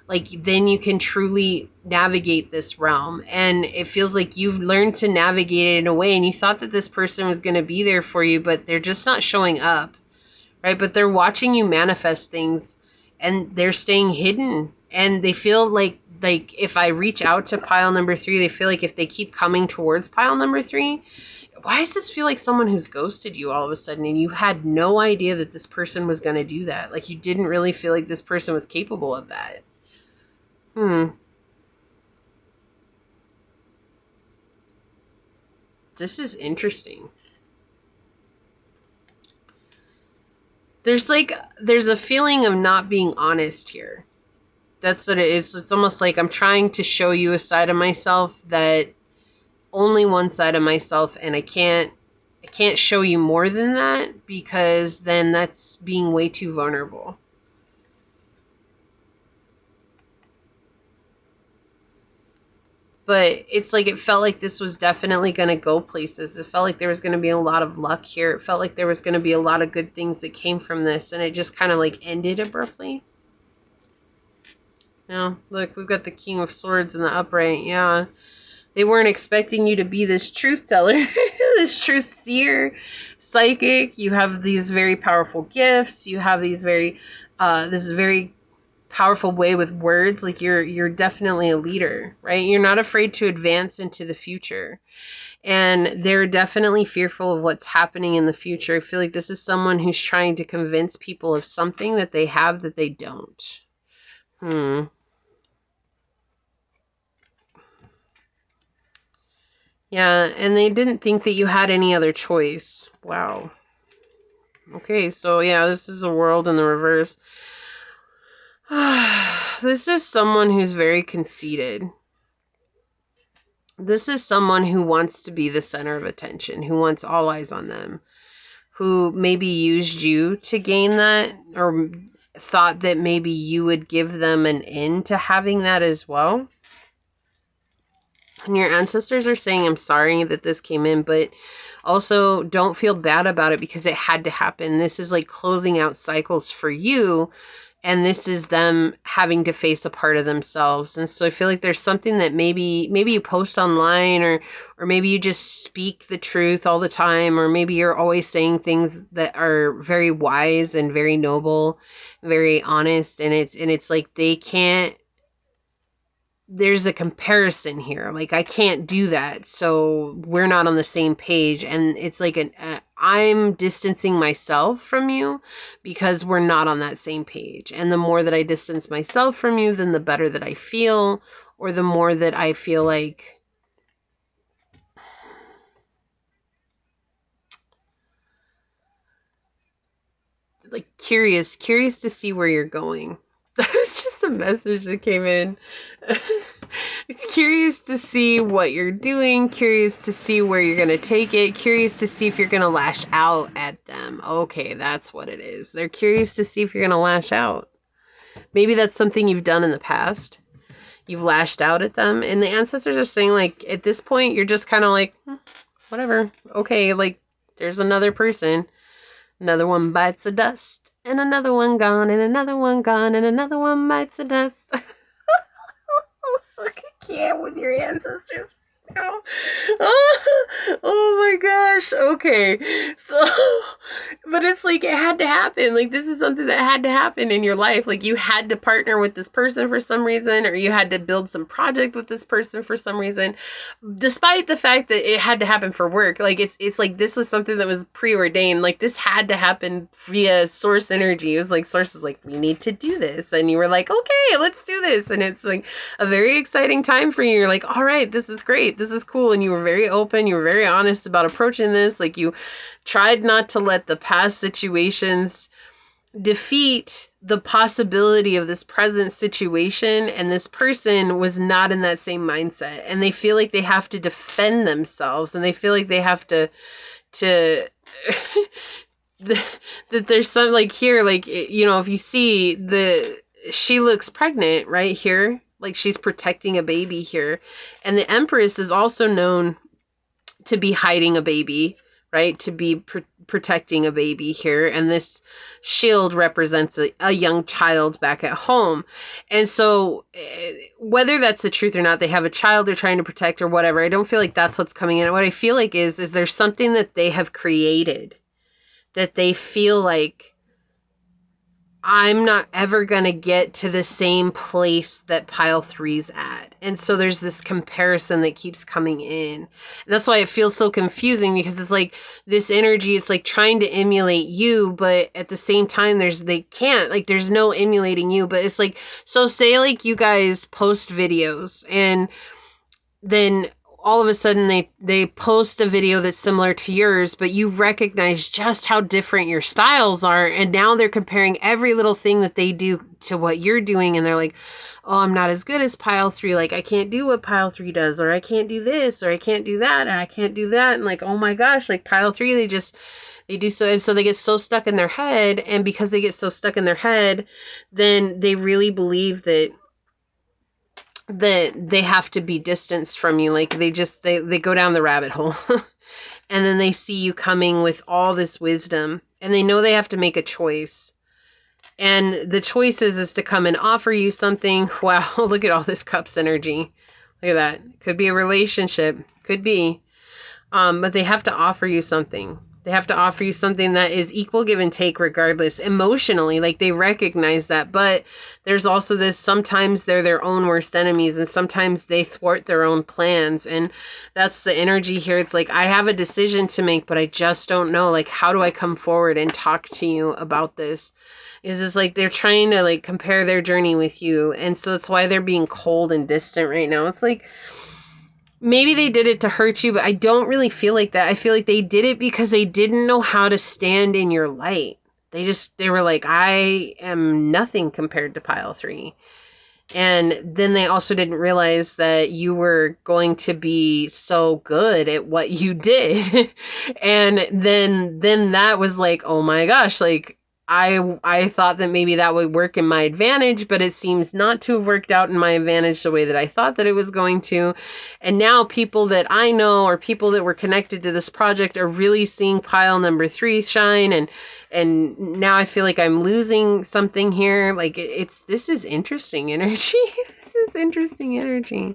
like, then you can truly navigate this realm. And it feels like you've learned to navigate it in a way, and you thought that this person was going to be there for you, but they're just not showing up, right? But they're watching you manifest things, and they're staying hidden. And they feel like if I reach out to pile number 3, they feel like if they keep coming towards pile number 3, why does this feel like someone who's ghosted you all of a sudden, and you had no idea that this person was going to do that? Like, you didn't really feel like this person was capable of that. This is interesting. There's a feeling of not being honest here. That's what it is. It's almost like I'm trying to show you a side of myself that only one side of myself, and I can't show you more than that, because then that's being way too vulnerable. But it's like, it felt like this was definitely going to go places. It felt like there was going to be a lot of luck here. It felt like there was going to be a lot of good things that came from this, and it just kind of like ended abruptly. Now, look, we've got the King of Swords in the upright. Yeah, they weren't expecting you to be this truth teller, this truth seer, psychic. You have these very powerful gifts. You have these this very powerful way with words. Like, you're definitely a leader, right? You're not afraid to advance into the future. And they're definitely fearful of what's happening in the future. I feel like this is someone who's trying to convince people of something that they have that they don't. Yeah, and they didn't think that you had any other choice. Wow. Okay, so yeah, this is a world in the reverse. This is someone who's very conceited. This is someone who wants to be the center of attention, who wants all eyes on them, who maybe used you to gain that, or thought that maybe you would give them an in to having that as well. And your ancestors are saying, I'm sorry that this came in, but also don't feel bad about it because it had to happen. This is like closing out cycles for you. And this is them having to face a part of themselves. And so I feel like there's something that maybe you post online, or maybe you just speak the truth all the time, or maybe you're always saying things that are very wise and very noble, very honest. And it's like they can't, there's a comparison here. Like, I can't do that. So we're not on the same page. And it's like I'm distancing myself from you because we're not on that same page. And the more that I distance myself from you, then the better that I feel, or the more that I feel like curious to see where you're going. That was just a message that came in. It's curious to see what you're doing, curious to see where you're going to take it, curious to see if you're going to lash out at them. Okay, that's what it is. They're curious to see if you're going to lash out. Maybe that's something you've done in the past. You've lashed out at them. And the ancestors are saying, like, at this point, you're just kind of like, whatever. Okay, like, there's another person. Another one bites the dust, and another one gone, and another one gone, and another one bites the dust. I can't with your ancestors now. Oh my gosh. Okay. So, but it's like, it had to happen. Like, this is something that had to happen in your life. Like, you had to partner with this person for some reason, or you had to build some project with this person for some reason, despite the fact that it had to happen for work. Like, it's like, this was something that was preordained. Like, this had to happen via source energy. It was like, source is like, we need to do this. And you were like, okay, let's do this. And it's like a very exciting time for you. You're like, all right, this is great. This is cool. And you were very open. You were very honest about approaching this. Like, you tried not to let the past situations defeat the possibility of this present situation. And this person was not in that same mindset. And they feel like they have to defend themselves. And they feel like they have to that there's some, like, here, like, you know, if you see she looks pregnant right here. Like, she's protecting a baby here. And the Empress is also known to be hiding a baby, right? To be protecting a baby here. And this shield represents a young child back at home. And so whether that's the truth or not, they have a child they're trying to protect or whatever. I don't feel like that's what's coming in. What I feel like is there's something that they have created that they feel like, I'm not ever going to get to the same place that pile 3's at. And so there's this comparison that keeps coming in. And that's why it feels so confusing, because it's like this energy, it's like trying to emulate you, but at the same time, they can't, like, there's no emulating you. But it's like, so say like you guys post videos, and then all of a sudden they post a video that's similar to yours, but you recognize just how different your styles are. And now they're comparing every little thing that they do to what you're doing. And they're like, oh, I'm not as good as pile 3. Like, I can't do what pile 3 does, or I can't do this, or I can't do that, and I can't do that. And like, oh my gosh, like pile 3, they do so. And so they get so stuck in their head. And because they get so stuck in their head, then they really believe that they have to be distanced from you. Like, they go down the rabbit hole. And then they see you coming with all this wisdom, and they know they have to make a choice. And the choice is to come and offer you something. Wow, look at all this cups energy. Look at that. Could be a relationship. Could be. But they have to offer you something. They have to offer you something that is equal give and take regardless. Emotionally, like, they recognize that. But there's also this, sometimes they're their own worst enemies, and sometimes they thwart their own plans. And that's the energy here. It's like, I have a decision to make, but I just don't know. Like, how do I come forward and talk to you about this? It's like they're trying to, like, compare their journey with you. And so that's why they're being cold and distant right now. It's like, maybe they did it to hurt you, but I don't really feel like that. I feel like they did it because they didn't know how to stand in your light. They were like, I am nothing compared to pile 3. And then they also didn't realize that you were going to be so good at what you did. And then that was like, oh my gosh, like I thought that maybe that would work in my advantage, but it seems not to have worked out in my advantage the way that I thought that it was going to. And now people that I know or people that were connected to this project are really seeing pile number 3 shine, and now I feel like I'm losing something here. Like this is interesting energy. This is interesting energy.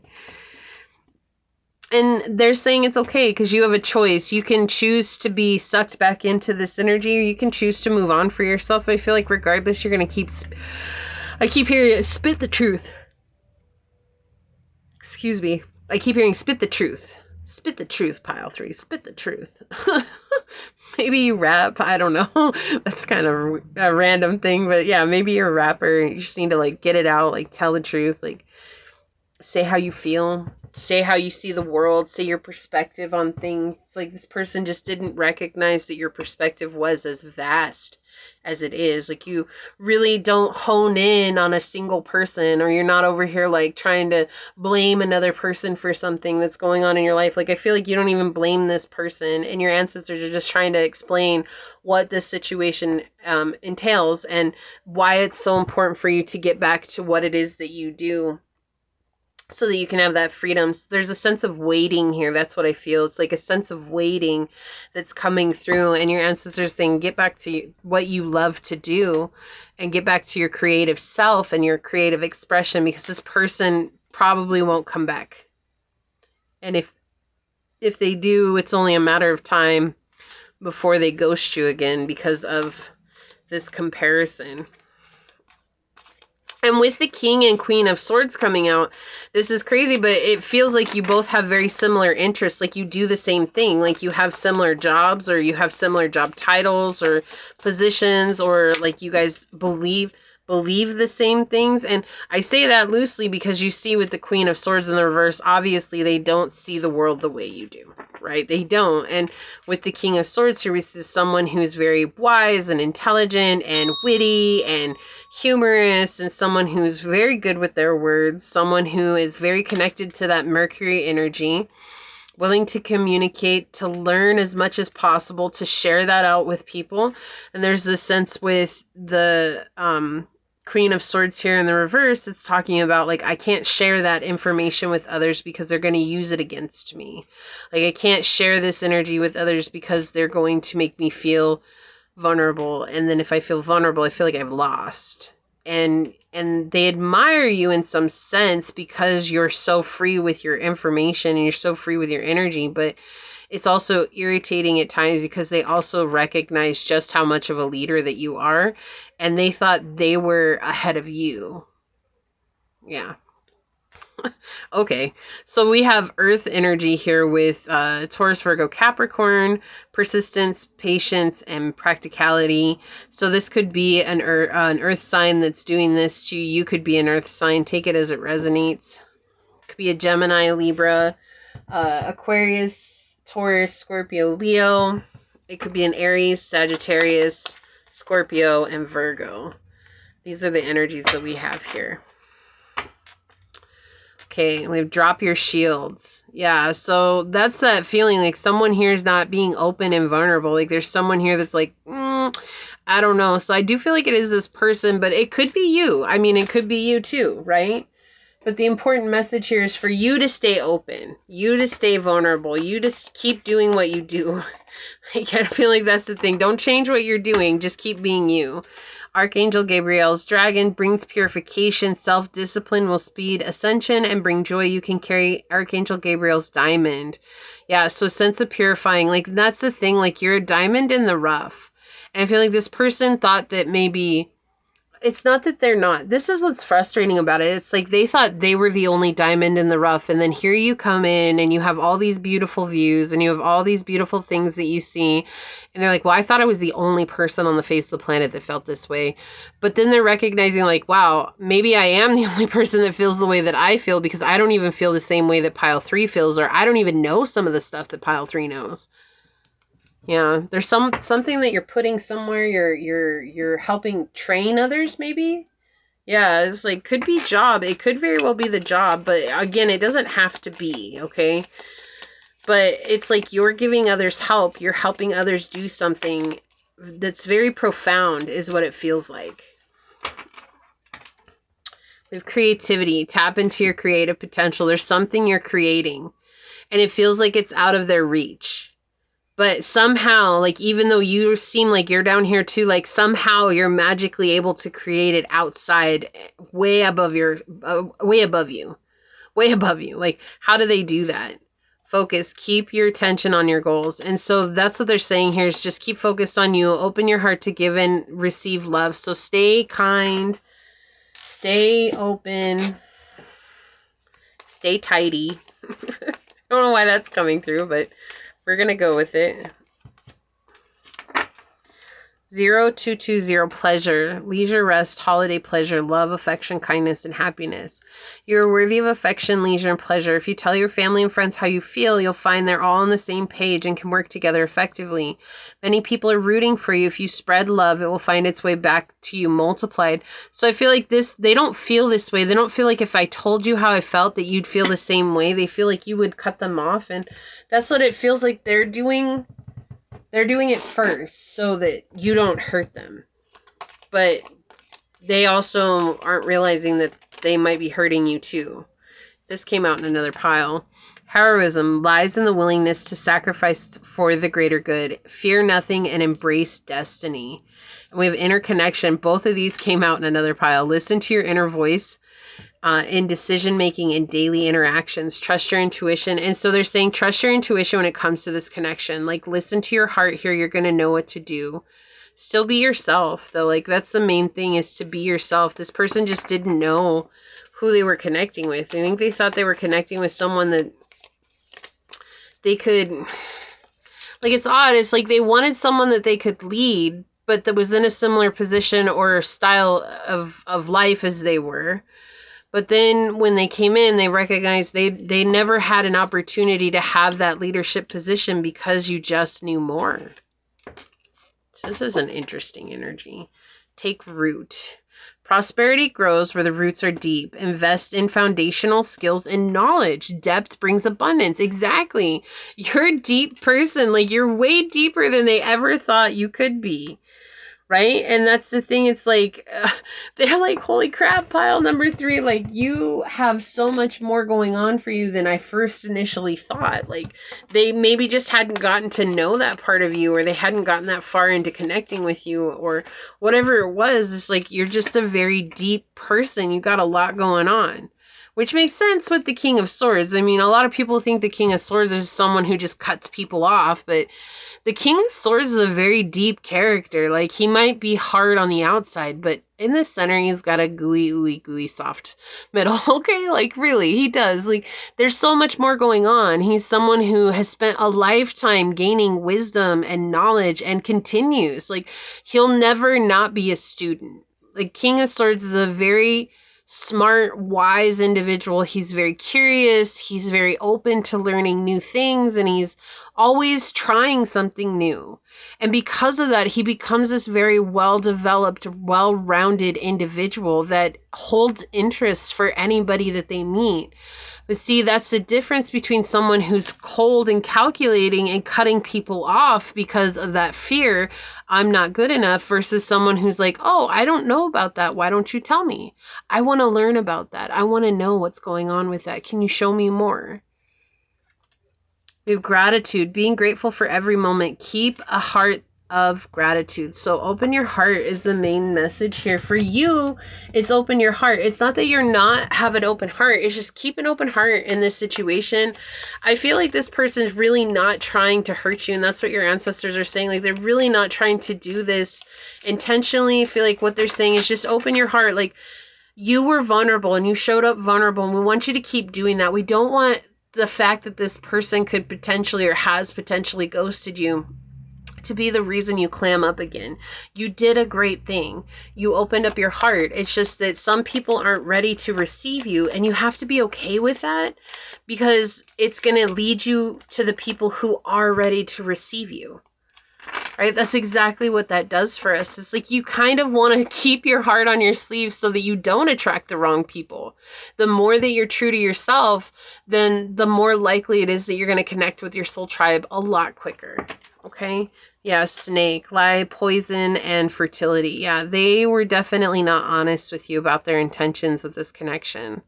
And they're saying it's okay because you have a choice. You can choose to be sucked back into this energy, or you can choose to move on for yourself. I feel like regardless, you're going to keep... I keep hearing spit the truth. Excuse me. I keep hearing spit the truth. Spit the truth, pile 3. Spit the truth. Maybe you rap. I don't know. That's kind of a random thing. But yeah, maybe you're a rapper. You just need to like get it out. Like tell the truth. Like say how you feel. Say how you see the world. Say your perspective on things. It's like this person just didn't recognize that your perspective was as vast as it is. Like you really don't hone in on a single person, or you're not over here like trying to blame another person for something that's going on in your life. Like I feel like you don't even blame this person, and your ancestors are just trying to explain what this situation entails and why it's so important for you to get back to what it is that you do, so that you can have that freedom. So there's a sense of waiting here. That's what I feel. It's like a sense of waiting that's coming through. And your ancestors saying, get back to what you love to do and get back to your creative self and your creative expression, because this person probably won't come back. And if they do, it's only a matter of time before they ghost you again because of this comparison. And with the King and Queen of Swords coming out, this is crazy, but it feels like you both have very similar interests. Like you do the same thing. Like you have similar jobs, or you have similar job titles or positions, or like you guys believe the same things. And I say that loosely because you see with the Queen of Swords in the reverse, obviously they don't see the world the way you do, right? They don't. And with the King of Swords here, we see someone who's very wise and intelligent and witty and humorous, and someone who's very good with their words, someone who is very connected to that Mercury energy, willing to communicate, to learn as much as possible, to share that out with people. And there's this sense with the Queen of Swords here in the reverse, it's talking about like, I can't share that information with others because they're going to use it against me. Like I can't share this energy with others because they're going to make me feel vulnerable. And then if I feel vulnerable, I feel like I've lost. And they admire you in some sense because you're so free with your information and you're so free with your energy. But it's also irritating at times because they also recognize just how much of a leader that you are. And they thought they were ahead of you. Yeah. Okay, so we have Earth energy here with Taurus, Virgo, Capricorn, persistence, patience, and practicality. So this could be an Earth sign that's doing this to you. You could be an Earth sign. Take it as it resonates. Could be a Gemini, Libra, Aquarius, Taurus, Scorpio, Leo. It could be an Aries, Sagittarius, Scorpio, and Virgo. These are the energies that we have here. Okay, we have drop your shields. Yeah, so that's that feeling like someone here is not being open and vulnerable. Like there's someone here that's like, I don't know. So I do feel like it is this person, but it could be you. I mean, it could be you too, right? But the important message here is for you to stay open, you to stay vulnerable, you to keep doing what you do. I feel like that's the thing. Don't change what you're doing. Just keep being you. Archangel Gabriel's dragon brings purification. Self-discipline will speed ascension and bring joy. You can carry Archangel Gabriel's diamond. Yeah, so sense of purifying. Like, that's the thing. Like, you're a diamond in the rough. And I feel like this person thought that maybe it's not that they're not. This is what's frustrating about it. It's like they thought they were the only diamond in the rough, and then here you come in and you have all these beautiful views and you have all these beautiful things that you see, and they're like, well, I thought I was the only person on the face of the planet that felt this way. But then they're recognizing, like, wow, maybe I am the only person that feels the way that I feel, because I don't even feel the same way that pile 3 feels, or I don't even know some of the stuff that pile 3 knows. Yeah, there's something that you're putting somewhere. You're helping train others, maybe. Yeah, it's like, could be job. It could very well be the job, but again, it doesn't have to be, okay? But it's like you're giving others help. You're helping others do something that's very profound, is what it feels like. We have creativity. Tap into your creative potential. There's something you're creating, and it feels like it's out of their reach. But somehow, like, even though you seem like you're down here too, like, somehow you're magically able to create it outside, way above you. Like, how do they do that? Focus. Keep your attention on your goals. And so that's what they're saying here, is just keep focused on you. Open your heart to give and receive love. So stay kind. Stay open. Stay tidy. I don't know why that's coming through, but we're going to go with it. 0220, pleasure, leisure, rest, holiday pleasure, love, affection, kindness, and happiness. You're worthy of affection, leisure, and pleasure. If you tell your family and friends how you feel, you'll find they're all on the same page and can work together effectively. Many people are rooting for you. If you spread love, it will find its way back to you multiplied. So I feel like they don't feel this way. They don't feel like if I told you how I felt that you'd feel the same way. They feel like you would cut them off, and that's what it feels like they're doing. They're doing it first so that you don't hurt them. But they also aren't realizing that they might be hurting you too. This came out in another pile. Heroism lies in the willingness to sacrifice for the greater good. Fear nothing and embrace destiny. And we have interconnection. Both of these came out in another pile. Listen to your inner voice. In decision-making and daily interactions. Trust your intuition. And so they're saying trust your intuition when it comes to this connection. Like, listen to your heart here. You're going to know what to do. Still be yourself, though. Like, that's the main thing, is to be yourself. This person just didn't know who they were connecting with. I think they thought they were connecting with someone that they could... Like, it's odd. It's like they wanted someone that they could lead, but that was in a similar position or style of life as they were. But then when they came in, they recognized they never had an opportunity to have that leadership position because you just knew more. So this is an interesting energy. Take root. Prosperity grows where the roots are deep. Invest in foundational skills and knowledge. Depth brings abundance. Exactly. You're a deep person. Like, you're way deeper than they ever thought you could be. Right? And that's the thing. It's like, they're like, holy crap, pile number 3. Like, you have so much more going on for you than I first initially thought. Like, they maybe just hadn't gotten to know that part of you, or they hadn't gotten that far into connecting with you, or whatever it was. It's like, you're just a very deep person. You got a lot going on. Which makes sense with the King of Swords. I mean, a lot of people think the King of Swords is someone who just cuts people off, but the King of Swords is a very deep character. Like, he might be hard on the outside, but in the center, he's got a gooey, ooey, gooey, soft middle. Okay, like, really, he does. Like, there's so much more going on. He's someone who has spent a lifetime gaining wisdom and knowledge and continues. Like, he'll never not be a student. Like, King of Swords is a very smart, wise individual. He's very curious. He's very open to learning new things, and he's always trying something new. And because of that, he becomes this very well-developed, well-rounded individual that holds interest for anybody that they meet. But see, that's the difference between someone who's cold and calculating and cutting people off because of that fear, I'm not good enough, versus someone who's like, oh, I don't know about that. Why don't you tell me? I want to learn about that. I want to know what's going on with that. Can you show me more? We have gratitude, being grateful for every moment. Keep a heart of gratitude. So open your heart is the main message here. For you, it's open your heart. It's not that you're not have an open heart. It's just keep an open heart in this situation. I feel like this person's really not trying to hurt you. And that's what your ancestors are saying. Like, they're really not trying to do this intentionally. I feel like what they're saying is just open your heart. Like, you were vulnerable and you showed up vulnerable, and we want you to keep doing that. We don't want the fact that this person could potentially or has potentially ghosted you to be the reason you clam up again. You did a great thing. You opened up your heart. It's just that some people aren't ready to receive you, and you have to be okay with that, because it's going to lead you to the people who are ready to receive you. Right? That's exactly what that does for us. It's like you kind of want to keep your heart on your sleeve so that you don't attract the wrong people. The more that you're true to yourself, then the more likely it is that you're going to connect with your soul tribe a lot quicker. Okay? Yeah, snake, lie, poison, and fertility. Yeah, they were definitely not honest with you about their intentions with this connection.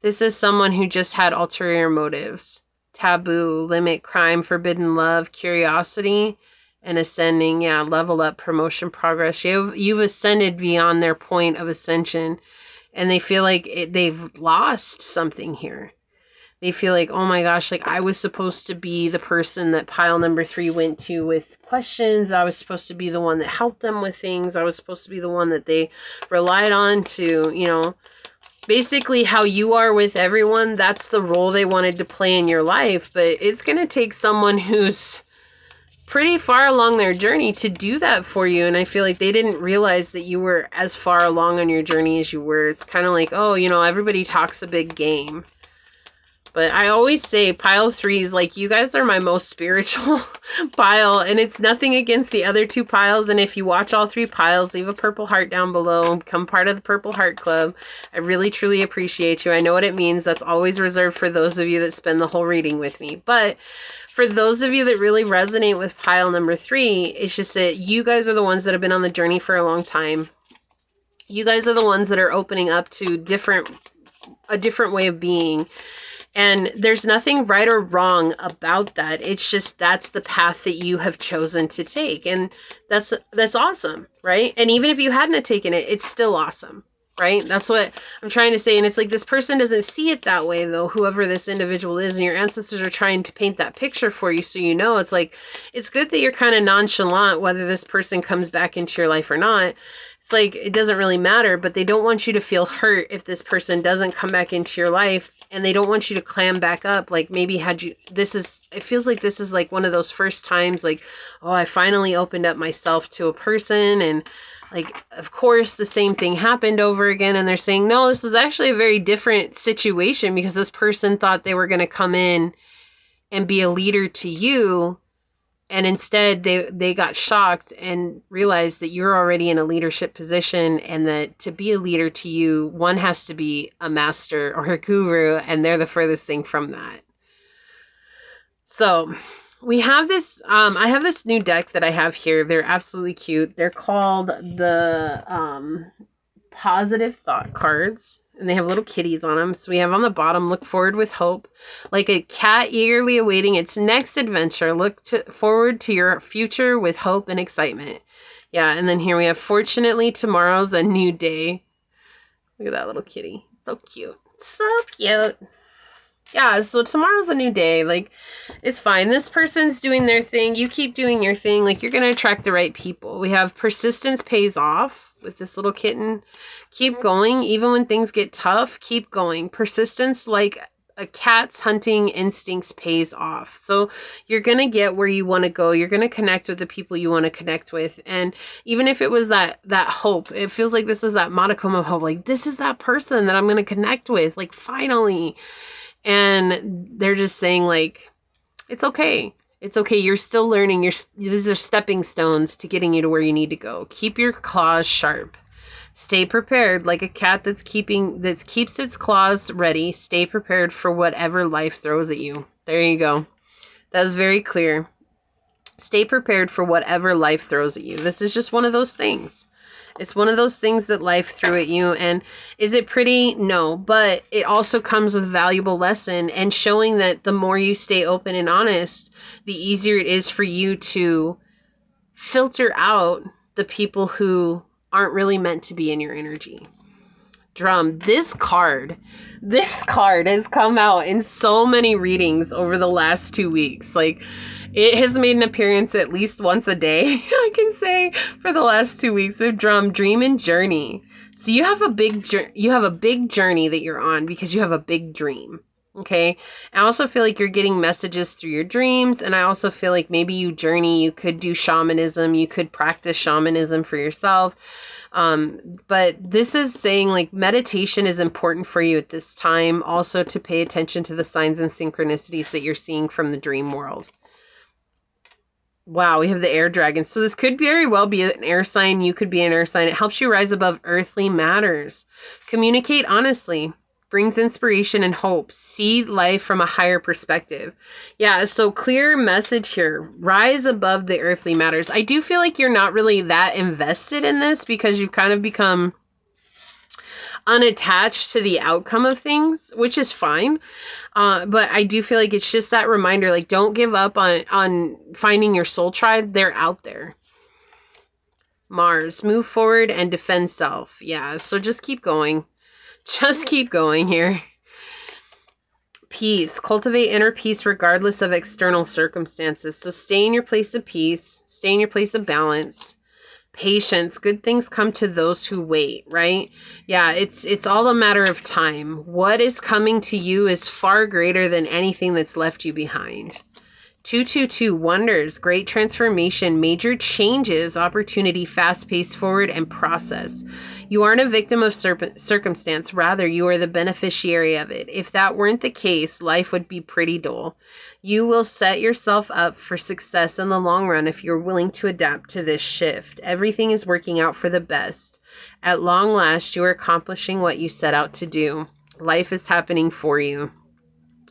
This is someone who just had ulterior motives. Taboo, limit, crime, forbidden love, curiosity, and ascending. Yeah, level up, promotion, progress. You've ascended beyond their point of ascension, and they feel like they've lost something here. They feel like, oh my gosh, like I was supposed to be the person that pile number 3 went to with questions. I was supposed to be the one that helped them with things. I was supposed to be the one that they relied on to, you know, basically how you are with everyone. That's the role they wanted to play in your life. But it's going to take someone who's pretty far along their journey to do that for you. And I feel like they didn't realize that you were as far along on your journey as you were. It's kind of like, oh, you know, everybody talks a big game. But I always say pile 3 is like, you guys are my most spiritual pile, and it's nothing against the other 2 piles. And if you watch all 3 piles, leave a purple heart down below, become part of the Purple Heart Club. I really, truly appreciate you. I know what it means. That's always reserved for those of you that spend the whole reading with me. But for those of you that really resonate with pile number 3, it's just that you guys are the ones that have been on the journey for a long time. You guys are the ones that are opening up to a different way of being. And there's nothing right or wrong about that. It's just that's the path that you have chosen to take. And that's awesome, right? And even if you hadn't taken it, it's still awesome, right? That's what I'm trying to say. And it's like this person doesn't see it that way, though, whoever this individual is. And your ancestors are trying to paint that picture for you so you know. It's like, it's good that you're kind of nonchalant whether this person comes back into your life or not. It's like, it doesn't really matter, but they don't want you to feel hurt if this person doesn't come back into your life, and they don't want you to clam back up. Like, maybe it feels like this is like one of those first times, like, oh, I finally opened up myself to a person, and like, of course, the same thing happened over again, and they're saying, no, this is actually a very different situation because this person thought they were going to come in and be a leader to you. And instead, they got shocked and realized that you're already in a leadership position, and that to be a leader to you, one has to be a master or a guru, and they're the furthest thing from that. So we have this, I have this new deck that I have here. They're absolutely cute. They're called the Positive Thought cards. And they have little kitties on them. So we have on the bottom, look forward with hope. Like a cat eagerly awaiting its next adventure. Look forward to your future with hope and excitement. Yeah, and then here we have, fortunately, tomorrow's a new day. Look at that little kitty. So cute. So cute. Yeah, so tomorrow's a new day. Like, it's fine. This person's doing their thing. You keep doing your thing. Like, you're going to attract the right people. We have persistence pays off with this little kitten. Keep going. Even when things get tough, keep going. Persistence, like a cat's hunting instincts, pays off. So you're going to get where you want to go. You're going to connect with the people you want to connect with. And even if it was that hope, it feels like this was that modicum of hope. Like, this is that person that I'm going to connect with. Like, finally. And they're just saying, like, it's okay. It's okay. You're still learning. These are stepping stones to getting you to where you need to go. Keep your claws sharp. Stay prepared, like a cat that keeps its claws ready. Stay prepared for whatever life throws at you. There you go. That was very clear. Stay prepared for whatever life throws at you. This is just one of those things. It's one of those things that life threw at you. And is it pretty? No. But it also comes with a valuable lesson, and showing that the more you stay open and honest, the easier it is for you to filter out the people who aren't really meant to be in your energy. Drum, this card has come out in so many readings over the last 2 weeks. Like, it has made an appearance at least once a day, I can say, for the last 2 weeks with Drum, Dream and Journey. So you have a big journey that you're on because you have a big dream. Okay. I also feel like you're getting messages through your dreams. And I also feel like maybe you journey, you could do shamanism, you could practice shamanism for yourself. But this is saying like meditation is important for you at this time. Also to pay attention to the signs and synchronicities that you're seeing from the dream world. Wow, we have the air dragon. So this could very well be an air sign. You could be an air sign. It helps you rise above earthly matters. Communicate honestly. Brings inspiration and hope. See life from a higher perspective. Yeah, so clear message here. Rise above the earthly matters. I do feel like you're not really that invested in this because you've kind of become unattached to the outcome of things, which is fine. But I do feel like it's just that reminder, like, don't give up on finding your soul tribe. They're out there. Mars, move forward and defend self. Yeah, so just keep going. Just keep going here. Peace. Cultivate inner peace regardless of external circumstances. So stay in your place of peace. Stay in your place of balance. Patience. Good things come to those who wait, right? Yeah, it's all a matter of time. What is coming to you is far greater than anything that's left you behind. 222 wonders, great transformation, major changes, opportunity, fast-paced forward, and process. You aren't a victim of circumstance. Rather, you are the beneficiary of it. If that weren't the case, life would be pretty dull. You will set yourself up for success in the long run if you're willing to adapt to this shift. Everything is working out for the best. At long last, you are accomplishing what you set out to do. Life is happening for you,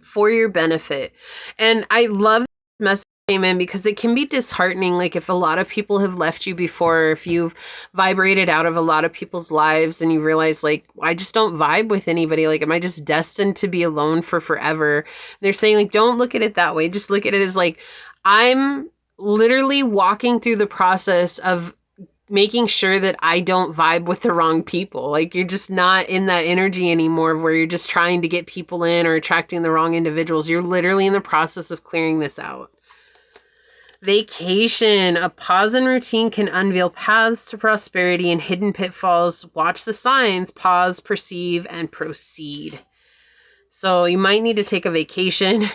for your benefit. And I love message came in because it can be disheartening, like if a lot of people have left you before, or if you've vibrated out of a lot of people's lives and you realize like, I just don't vibe with anybody, like am I just destined to be alone for forever? They're saying like, don't look at it that way. Just look at it as like, I'm literally walking through the process of making sure that I don't vibe with the wrong people. Like you're just not in that energy anymore where you're just trying to get people in or attracting the wrong individuals. You're literally in the process of clearing this out. Vacation. A pause in routine can unveil paths to prosperity and hidden pitfalls. Watch the signs, pause, perceive, and proceed. So you might need to take a vacation,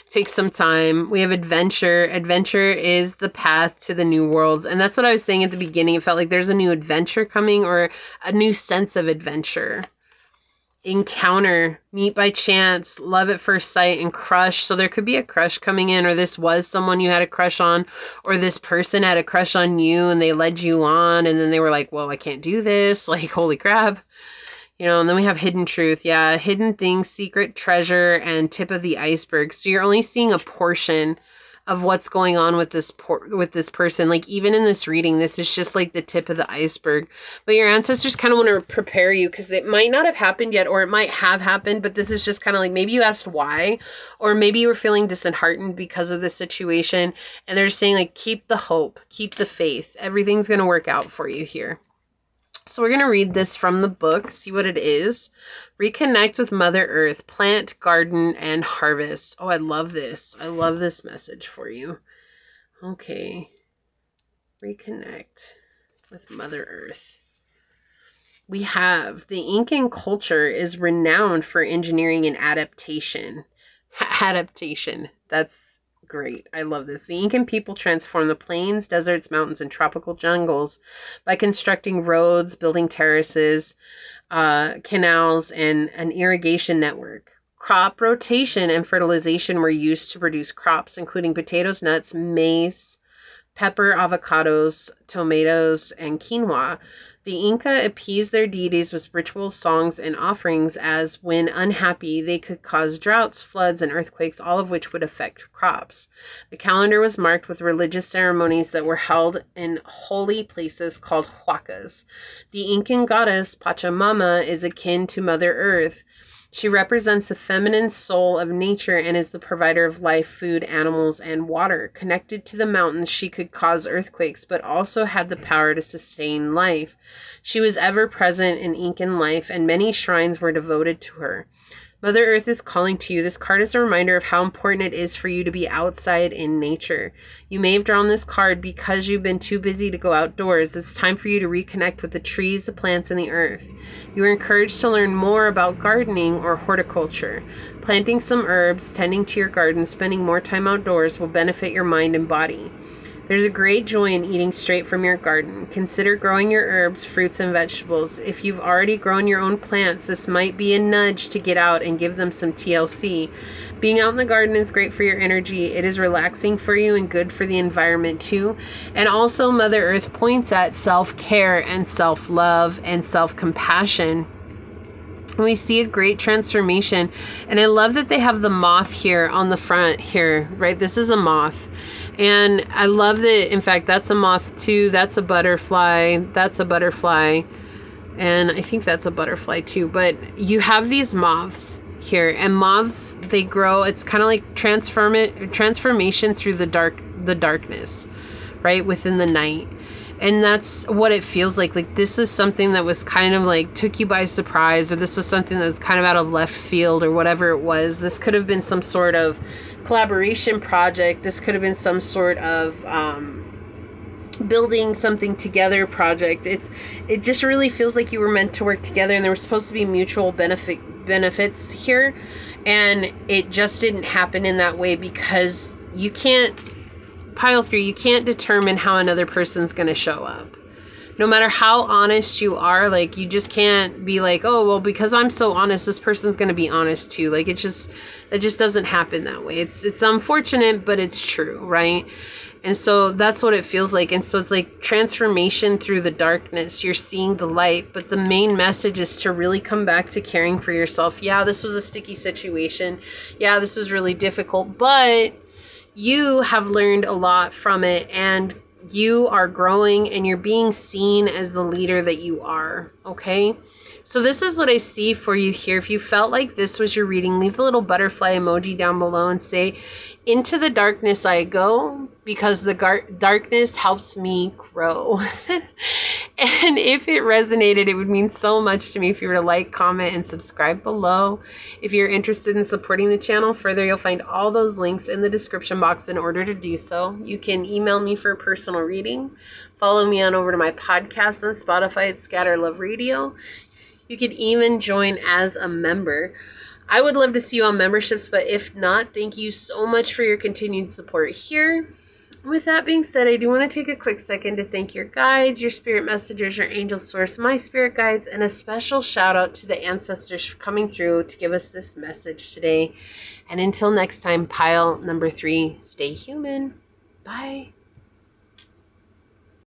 take some time. We have adventure. Adventure is the path to the new worlds. And that's what I was saying at the beginning. It felt like there's a new adventure coming or a new sense of adventure. Encounter, meet by chance, love at first sight, and crush. So there could be a crush coming in, or this was someone you had a crush on, or this person had a crush on you and they led you on. And then they were like, well, I can't do this. Like, holy crap. You know, and then we have hidden truth. Yeah, hidden things, secret treasure, and tip of the iceberg. So you're only seeing a portion of what's going on with this person. Like even in this reading, this is just like the tip of the iceberg. But your ancestors kind of want to prepare you because it might not have happened yet, or it might have happened, but this is just kind of like maybe you asked why, or maybe you were feeling disheartened because of the situation. And they're saying like, keep the hope, keep the faith. Everything's going to work out for you here. So we're going to read this from the book, see what it is. Reconnect with Mother Earth, plant, garden, and harvest. Oh, I love this. I love this message for you. Okay. Reconnect with Mother Earth. We have the Incan culture is renowned for engineering and adaptation. Adaptation. That's great. I love this. The Incan people transformed the plains, deserts, mountains, and tropical jungles by constructing roads, building terraces, canals, and an irrigation network. Crop rotation and fertilization were used to produce crops, including potatoes, nuts, maize, pepper, avocados, tomatoes, and quinoa. The Inca appeased their deities with ritual songs and offerings as, when unhappy, they could cause droughts, floods, and earthquakes, all of which would affect crops. The calendar was marked with religious ceremonies that were held in holy places called huacas. The Incan goddess Pachamama is akin to Mother Earth. She represents the feminine soul of nature and is the provider of life, food, animals, and water. Connected to the mountains, she could cause earthquakes, but also had the power to sustain life. She was ever present in Incan life, and many shrines were devoted to her. Mother Earth is calling to you. This card is a reminder of how important it is for you to be outside in nature. You may have drawn this card because you've been too busy to go outdoors. It's time for you to reconnect with the trees, the plants, and the earth. You are encouraged to learn more about gardening or horticulture. Planting some herbs, tending to your garden, spending more time outdoors will benefit your mind and body. There's a great joy in eating straight from your garden. Consider growing your herbs, fruits, and vegetables. If you've already grown your own plants, this might be a nudge to get out and give them some TLC. Being out in the garden is great for your energy. It is relaxing for you and good for the environment too. And also Mother Earth points at self-care and self-love and self-compassion. We see a great transformation. And I love that they have the moth here on the front here, right? This is a moth. And I love that, in fact, that's a moth too. That's a butterfly. That's a butterfly. And I think that's a butterfly too. But you have these moths here. And moths, they grow. It's kind of like transformation through the darkness, right? Within the night. And that's what it feels like. Like this is something that was kind of like took you by surprise, or this was something that was kind of out of left field, or whatever it was. This could have been some sort of collaboration project. This could have been some sort of building something together project. It just really feels like you were meant to work together, and there were supposed to be mutual benefits here, and it just didn't happen in that way because you can't. Pile 3, you can't determine how another person's going to show up. No matter how honest you are, like, you just can't be like, oh, well, because I'm so honest, this person's going to be honest too. Like, it just doesn't happen that way. It's unfortunate, but it's true, right? And so that's what it feels like. And so it's like transformation through the darkness. You're seeing the light, but the main message is to really come back to caring for yourself. Yeah, this was a sticky situation. Yeah, this was really difficult, but you have learned a lot from it, and you are growing, and you're being seen as the leader that you are, okay? So this is what I see for you here. If you felt like this was your reading, leave the little butterfly emoji down below and say, into the darkness I go, because the darkness helps me grow. And if it resonated, it would mean so much to me if you were to like, comment, and subscribe below. If you're interested in supporting the channel further, you'll find all those links in the description box in order to do so. You can email me for a personal reading. Follow me on over to my podcast on Spotify at Scatter Love Radio. You could even join as a member. I would love to see you on memberships, but if not, thank you so much for your continued support here. With that being said, I do want to take a quick second to thank your guides, your spirit messengers, your angel source, my spirit guides, and a special shout out to the ancestors for coming through to give us this message today. And until next time, pile number 3, stay human. Bye.